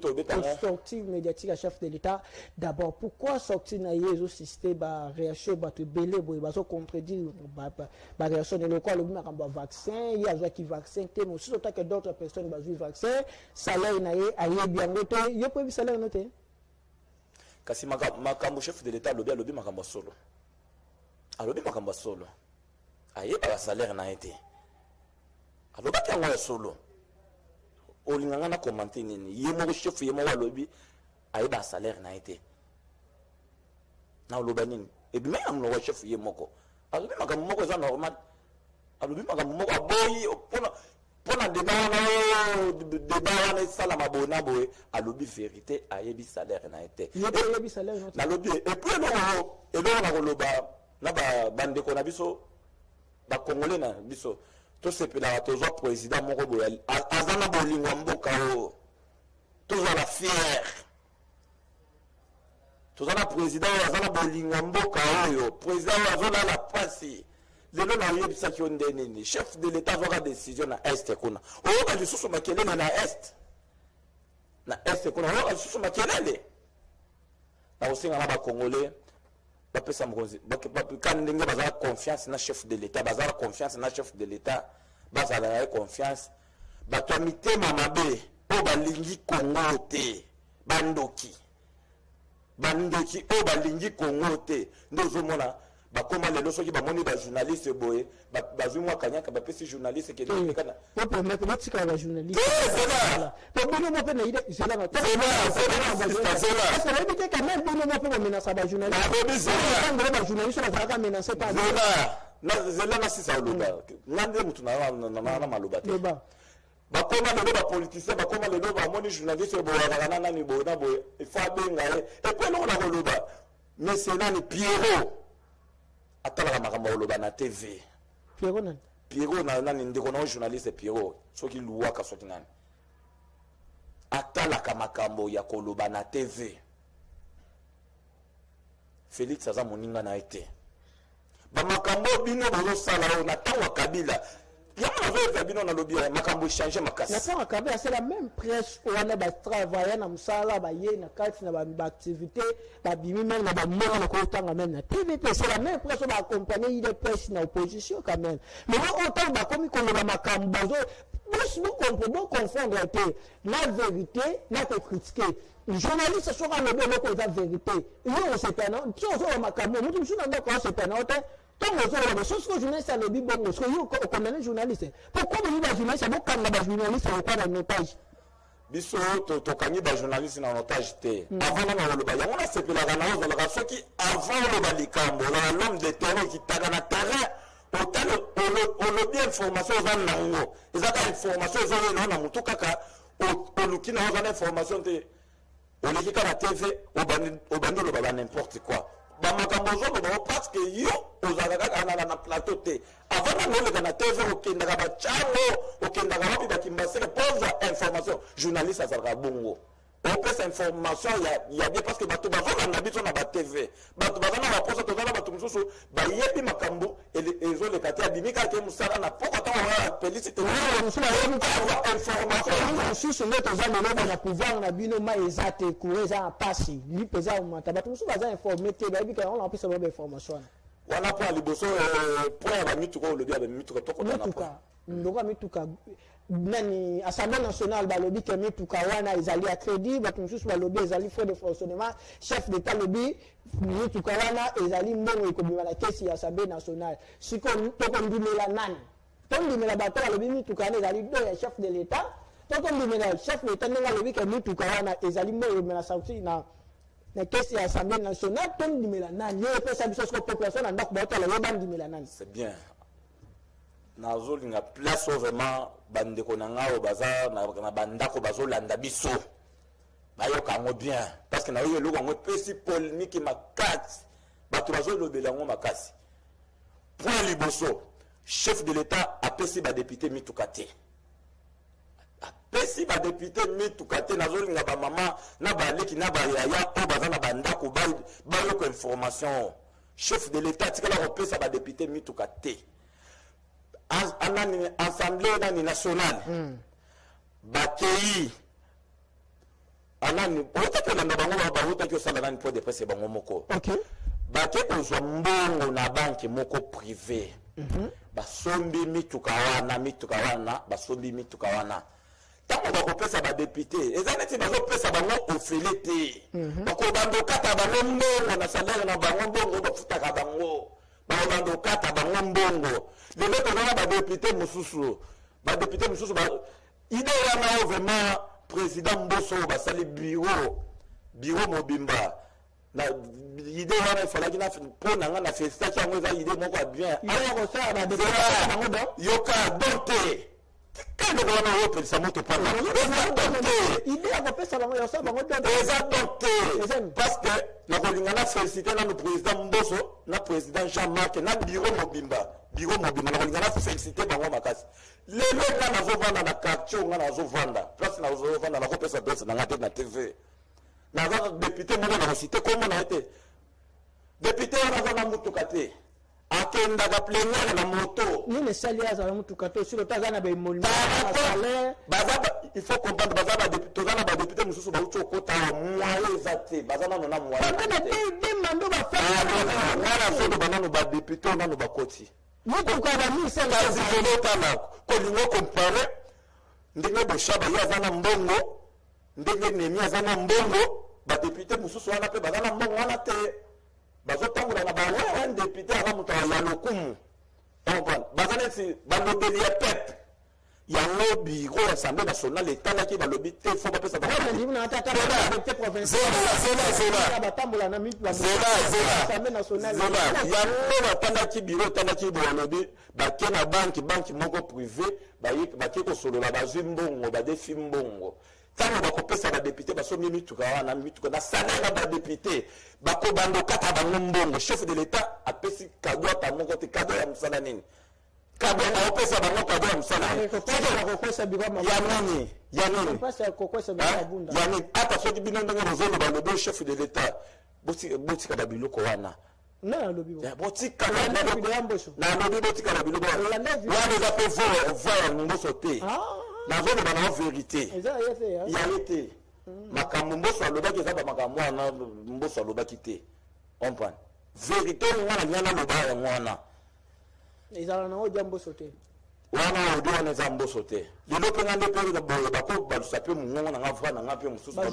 sortie médiatique à chef de l'état d'abord pourquoi sortir na yezo système ba réaction ba te belé boy ba so contredire ba réaction de local lobby makambo vaccin il y a qui vaccin te mais surtout que d'autres personnes ba jouer vaccin salaire na ye aye bien ngote yo peut salaire noté kasi makambo chef de l'état lobby makambo solo alobi makambo solo aye ba salaire na été alobi kango solo olinganga na commenter nini ye moko chef ye moko alobi ayeba salaire na été na oloba nini ebima ya mlo chef ye moko alobi makambo moko eza normal alobi makambo moko aboyi pona débat wana esala mabona boye alobi vérité ayebi salaire na été na lobi et puis eloko na koloba na bandeko na biso bakongole na biso tosepelaka tozwa président moko boye aza na bolingo ya mboka oyo tozala fiere toza na président oyo aza na bolingo ya mboka oyo président oyo azolala mpasi lelo na oyebisaki yo nde nini chef de l'état azwaka décision na este kuna oyoka lisusu makelele na este kuna oyoka lisusu makelele na kosenga na bakongole bapesa mokonzi bakani ndenge bazala confiance na chef de l'état bazala confiance na chef de l'état bazala na confiance bato ya mitema mabe oyo balingi kongo te bandoki oyo balingi kongo te nde ozomona bakoma lelo soki bamoni bajournaliste boye bazwi mwa kanyaka bapesi journaliste kedekana batikala bajournaliste bono mo mpe na ide zelanga te quand même bono mo mpe bamenasa bajournaliste bazalaka menase pa zela na sisa oloba nga nde mutu na maloba te bakoma lelo bapoliticien bakoma lelo bamoni journaliste boye azalaka na nani boye na boye ifo abenga ye epui eloko na koloba mais c'est nani Pierrot atalaka makambo oloba na tv Pierrot na nani ndeko na journaliste Pierrot soki luwaka soki nani atalaka makambo ya koloba na tv Félix aza moninga na ete bamakambo bino bozosala oyo na ntango ya Kabila c'est la même presse où on a travaillé dans Moussala, na carte, na activité, même na même TVP, c'est la même presse où on accompagner les presse dans l'opposition quand même. Mais autant comme on a Makambazo, nous comprenons confondre la vérité, la critiquer. Les journalistes sont à la vérité. Nous, on sait pas, non? Si on sort à Makambo, nous sommes d'accord, c'est pas, non? Tant que les choses que journaliste à l'objet, bon, parce que vous condamnez journaliste. Pourquoi vous dites journaliste, vous condamnez les journalistes en otage? Biso to kanyi ba journaliste na otage te. Avant na le ba ya on a fait la gana dans la race qui avant le balikambo, l'homme de terrain qui taga na terrain, autant on bien information za nango. Ezaka information za na mutu kaka o lukina za information te. On est à la TV, au bando le baba n'importe quoi. Parce que yo, aux Aragas, na plateau, avant de la TV, au Kendagaba Chamo, au Kendagaba Kimbase, pose information. Journaliste à Zarabongo. On peut cette information, il y a bien parce que Batou Bazon a habité sur la TV. Batou Bazon a posé tout ça, Batou Moussou, Bayebi Makambo, et les autres, les Katia, Bimika, Moussara, n'a pas autant à féliciter. Information, sur notre zone, on a pouvoir, on a bien nommé les athées, courir, à passer, lui, pesant au matin. Batou Moussou va informer, on a pu savoir l'information. On a pour les bossons, pour la Mituka, le bien de Mituka, Mituka. Nani Assemblée nationale balobi que Mituka wana ezali à crédit bato mususu balobi ezali frais de fonctionnement chef d'état lobi Mituka wana ezali mbongo ekobima na kesi ya Assemblée nationale siko toko ndimela nani to ndimela bato balobi Mituka wana ezali do ya chef de l'état toko ndimela chef d'état ndenga lobi que Mituka wana ezali mbongo ekobima sauti na kesi ya Assemblée nationale to ndimela nani yo pesa biso ko population na ndako bato la yeba ndimela nani. C'est bien. Nazoli na place vraiment bandeko nanga o baza na bandako bazolanda biso bayoka ngo bien parce que na yo loko ngo pesi polémique makasi bato bazolobela ngo makasi point liboso chef de l'état a pesi ba député Mitukate a pesi ba député Mitukate nazoli na ba mama na ba leki na ba yaya o baza na bandako bayoko information chef de l'état tikala ko pesa ba député Mitukate en assemblée nationale bakei anani peut-être na bango ba huta ki osala nani pour de presse bango moko OK bakei kozwa mbongo na banque moko privé basombi Mituka wana basombi Mituka wana tango bakopesa ba député ezaneti bazopesa bango ofele te bakobando kata bango mbongo na salaire na bango mbongo bafutaka bango bakobando kata bango mbongo les mecs ont ba député mususu idée wana vraiment président Mbosso ba sali bureau mobimba na idée wana fallait na pour na félicité yango za idée moko bien alors ça ba député bango do yoka donté quand le gouvernement européen ça monte pas idée a pesa bango yo ça bango donté parce que la kolingana félicité na le président Mbosso na président Jean-Marc na bureau mobimba na kolingana félicité bango makasi lelo nga nazovanda na quartier nga nazovanda place nazovanda na kopesa adresse na ngate na TV na za député moko na cité comment na été député wana na Mutuka te akenda ka plénière na moto ni ne salia za Mutuka te sur taza na be molima na salaire il faut comprendre baza ba député na ba député mususu ba ucho kota moyo zate baza na na moyo na te mando ba fa na so ba na ba député na ba koti Mutuka ba mi sala zilota na ko lingo comparer ndenge boshaba yazana mbongo ndenge nemi yazana mbongo ba député mususu wana pe bazana mbongo wana te bazotambola na bango un député ala moto ya lokumu bazana si balobeli ya pep yango biro assemblée nationale etalaki balobi te fo bapesa yango batandaki biro etandaki balobi bake na banki moko privé bake kosolola bazwi mbongo badefi mbongo tango bakopesa badepute basombi Mituka wana Mituka na salaire ya badepute bakobanda kata bango mbongo chef de l'état apesi kado ata moko te kado ya mosala nini kado aopesa bango kado ya mosala ya nini ata soki bino ndenge bozoloba lobi chef de l'état botika babiloko wana Non, le bureau. Botika la vidéo amboso. Na lobi botika la biloko. La nevi. Wana eza pe voir mboso te. Na zone ba na vérité. Eza yete ya. Ya yete. Makambo mboso alobaki eza ba makambo wana mboso alobaki te. Comprendre. Vérité wana nyana loba wana. Eza na odia mboso te. Wana odia wana eza mboso te. Lelo pe ngande pe ba boye ba ko ba lusape mungongo na ngava na ngape mususu ba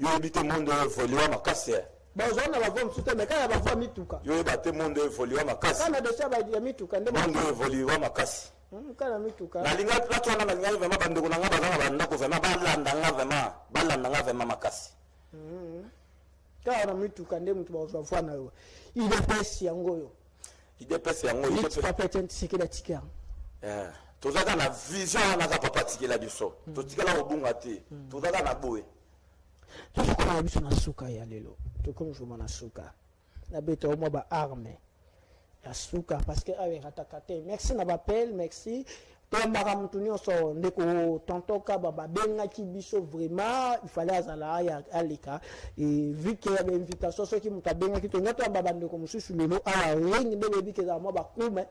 yo ebite monde evoluer makasi bazona bavo msuta mekaya bavo mituka yo ebate monde evoluer makasi kana desha ba ya mituka ndemo monde evoluer makasi kana mituka na linga plateau na ngai vraiment bandeko na ngaba na banda ko vraiment balanda nga vraiment makasi kana mituka ndemo tu bazo fana yo ile pesi yango yo pas peut-être c'est que la tika tozaka na vision na ka papa tikela biso to tikela obunga te tozaka na boye tukona biso na suka ya lelo tukona juma na suka na beto mo ba arme ya suka parce que avec atakate merci na appel merci tombaka mutu nyonso ndeko tontoka baba benga ki biso vraiment il fallait azala ya alika et vu que ya invitation so ki muta benga ki to ngato baba ndeko mususu lelo ala ring ndebe bi ke za mo ba kume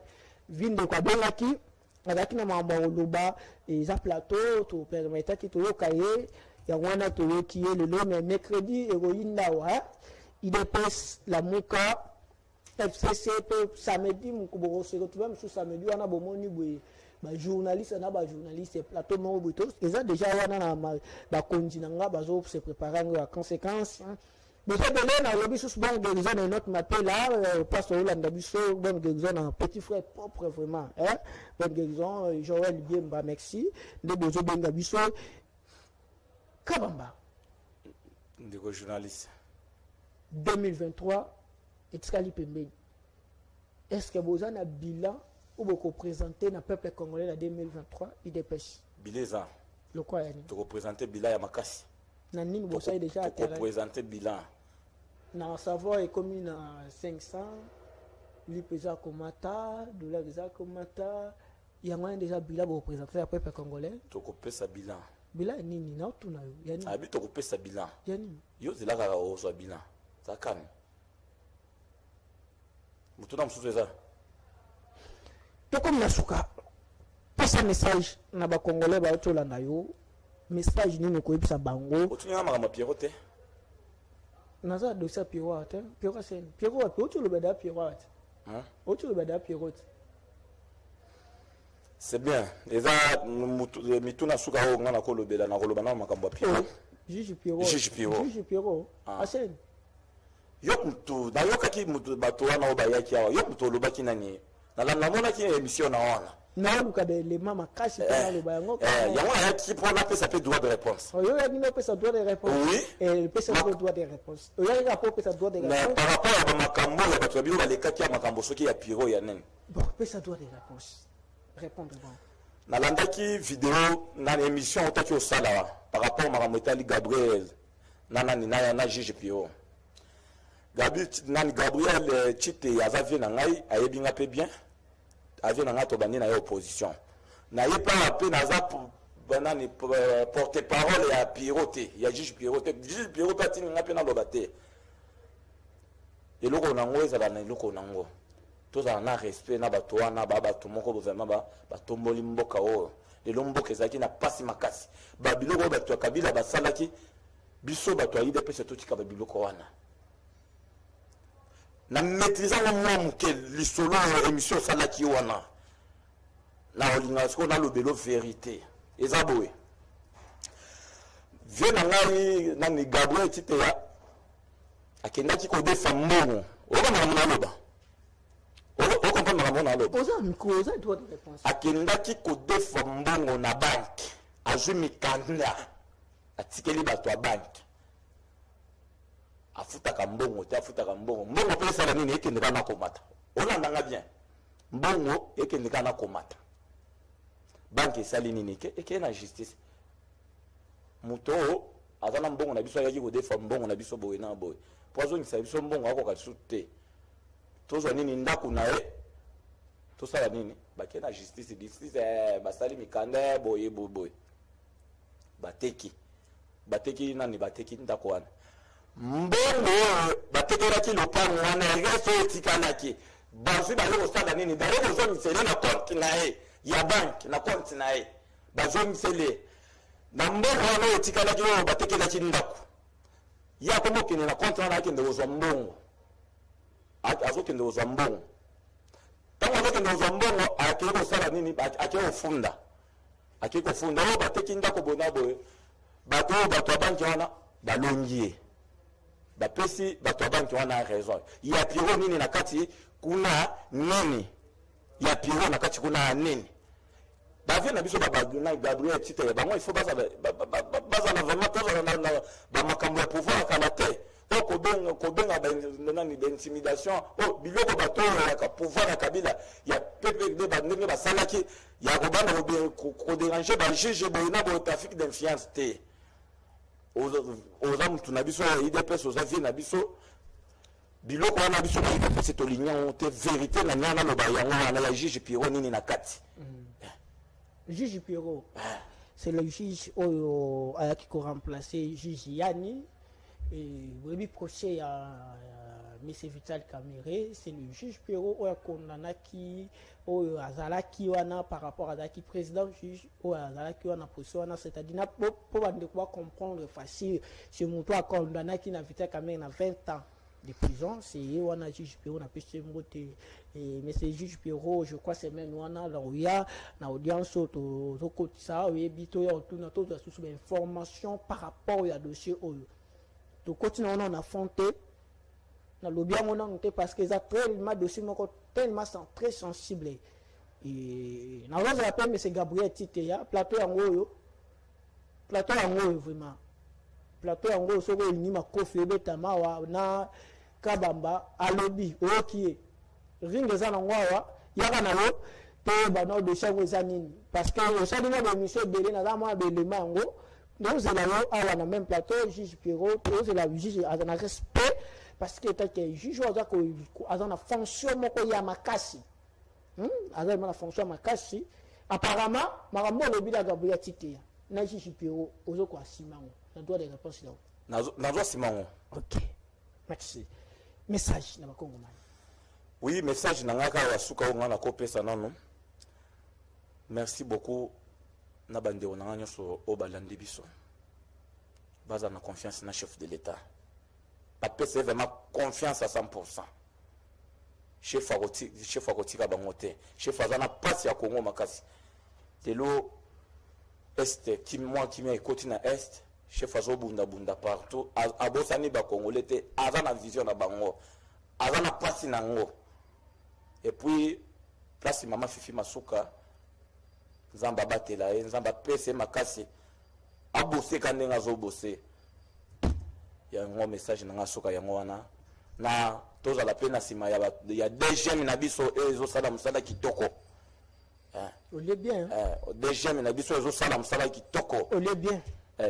vinde kwa benga ki avec na mamba oloba eza plateau to permettre ki to yokaye ya wana to yokiye lelo mais mercredi héroïne wa il dépasse la muka FCC pe samedi mukuboro se retrouver musu samedi wana bomoni boye ba journaliste na ba journaliste plateau mo buto eza déjà wana na ba konji na nga bazo se préparer en conséquence mais ça donne na lobby sous bon guérison et notre m'appelle là passe au landa biso bonne guérison un petit frère propre vraiment hein bonne guérison Joël Biemba merci de bozo benga biso Kabamba ndeko journaliste 2023 etikali pembeni est-ce que vous avez un bilan ou vous représentez le peuple congolais en 2023 il dépêche bileza le quoi yani to représenter bilan ya makasi na nini vous savez déjà to représenter bilan na savoir est comme na 500 lui pesa komata dollar za komata il y a moyen déjà bilan vous représenter le peuple congolais to kopesa bilan bilan nini na tuna yo yani abi to kopesa bilan yani yo zilaka ozo bilan zakani mutuna msusu eza to comme nasuka pesa message na ba congolais ba tola na yo message nini ko ebisa bango otunya makambo Pierrot te naza dossier Pierrot te Pierrot c'est Pierrot pe otu le beda Pierrot otu le beda Pierrot c'est bien eza mituna suka o ngana ko lobela na koloba na makambo Pierrot juge Pierrot asen yo mutu na yokaki mutu bato wana obayaki awa yo mutu olobaki nani namonaki émission na wana naoluka de élément makasi mpona loba yango yango ayaki mpona apesa mpe droit de réponse oyo yakini opesa droit de réponse epesa droit de réponse oyakika mpo opesa droit de réponse mais par rapport ya bamakambo ya bato ya bino balekaki ya makambo soki ya Pierrot ya nini bon opesa droit de réponse répondre bon nalandaki vidéo na émission otaki osala par rapport makambo etali Gabriel nanani na juge Pierrot Gabriel Chite azavie na ngai ayebi nga pe bien avie na nga to bandi na ye opposition na ye pa pe naza banani porte parole ya Pierrot te ya juge Pierrot pa tini nga pe na loba te eloko nango ezala na eloko nango tozala na respect na bato wana bato moko vraiment batomboli mboka oyo lelo mboka ezalaki na pasi makasi babiloko oyo bato ya Kabila basalaki biso bato ya UDPS totika babiloko wana na maîtrisant moi muke lisolo émission salaki wana na olinga siko na lobelo vérité eza boye vie na ngai nani Gabriel Chite ya akendaki kodefa mbongo oka na mona loba okompa na mona loba oza miko oza droit de réponse akendaki kodefa mbongo na banque azwi mikanda atikeli bato ya banque afutaka mbongo te afutaka mbongo pe esala nini ekendeka na komata olandanga bien mbongo ekendeka na komata banke esali nini eke na justice moto aza na mbongo na biso ayaki kodefa mbongo na biso boye na boye po azongisa biso mbongo akoka lisusu te tozwa nini ndako na ye tosala nini bake na justice basali mikanda boye bateki nani bateki ndako wana mbongo batekelaki lopango wana reso etikalaki bazwi baye kosala nini baye kozomisele na compte na ye ya banke na compte na ye bazomisele na mbongo wana etikalaki oyo batekelaki ndako ye akomokende na compte wana akende kozwa mbongo azokende kozwa mbongo ntango azokende kozwa mbongo akei kosala nini akei kofunda oyo bateki ndako bona boye bato ya banki wana balongi ye bapesi bato ya banki wana raison ya piro nini na kati kuna nini ya piro na kati kuna nini bavie na biso na Gabriel Tite bango il faut bazala vraiment tozala na makambo ya pouvoir kala te o kobenga nani d'intimidation o biloko bato ya pouvoir ya Kabila ya PPD bandenge basalaki ya kobanda ko déranger ba juge boyina bo trafic d'influence te oza mutu na biso IDPS oza vie na biso biloko wana biso na IDPS tolinyango te vérité na nyana loba yango wana ya juge Pierrot nini na kati juge Pierrot c'est le juge oyo ayaki ko remplacer juge Yani et oui procès à Monsieur Vital Kamerhe c'est le juge Pierrot oyo condamnaki oyo azalaki wana par rapport à zaki président juge oyo azalaki wana procès wana c'est-à-dire na pour bande quoi comprendre facile ce moto a condamnaki na Vital Kamerhe na 20 ans de prison c'est wana juge Pierrot na pêché mbote et mais c'est juge Pierrot je crois semaine wana la oya na audience to kotisa oyebito ya tuna to sous information par rapport au dossier oyo to continue on a fondé na lobby on a parce que ça tellement dossier tellement très sensible et na on appelle monsieur Gabriel Tite ya plateau yango vraiment plateau yango soko ni makofi betama wa na kabamba alobi okie ringe za nango wa yaka na lo te bana de chango za nini parce que au sein de la mission belé na ma belema yango nous allons avoir na même plateau juge Pierrot c'est la juge a un respect parce que tant juge oza ko azana fonction moko ya makasi azana na fonction makasi apparemment makambo lobi la Gabriel Tite na juge Pierrot ozo ko asimango na droit de réponse là na droit simango OK merci message na bakongo mani oui message na ngaka wa suka ngana ko pesa nano merci beaucoup na bande on a so o balandi biso baza na confiance na chef de l'état pas c'est vraiment confiance à 100% chef akoti ka bangote chef azana passe ya Congo makasi telo est qui moi qui me écoute na est chef azo bunda partout abosani ba congolais te azana vision na bango azana passe na ngo et puis place mama Fifi Masuka nzamba batela nzamba pese makasi abose kandenga zo bose ya ngo message na ngasuka yango wana na toza la pena sima ya deuxième na biso ezo sala musala kitoko on est bien deuxième na biso ezo sala musala kitoko on est bien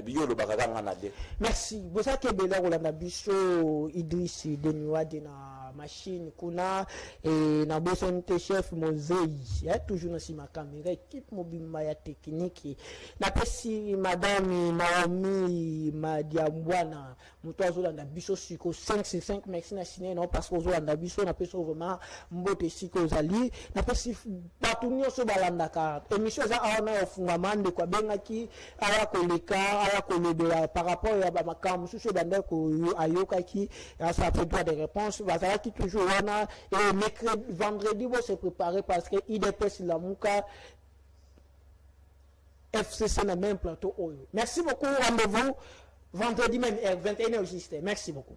biyolo bakaganga na de merci bosa ke bela kolanda biso Idriss Deniwade na machine kuna et na bosonte chef Mosei toujours na sima caméra équipe mobimba ya technique na pesi madame Naomi Madiambwana muto azolanda biso siko 565 merci na sine non parce que ozolanda biso na pesi vraiment mbote siko zali na pesi batunyo so balanda ka émission za ana ofunga mande kwa bengaki ala koleka ala kolobela par rapport à makambo susu banda ko ayokaki ça fait droit de réponse bazala qui toujours wana et mercredi vendredi vont se préparer parce que IDPS Lamuka FCC na même plateau oyo merci beaucoup rendez-vous vendredi même 21h juste merci beaucoup.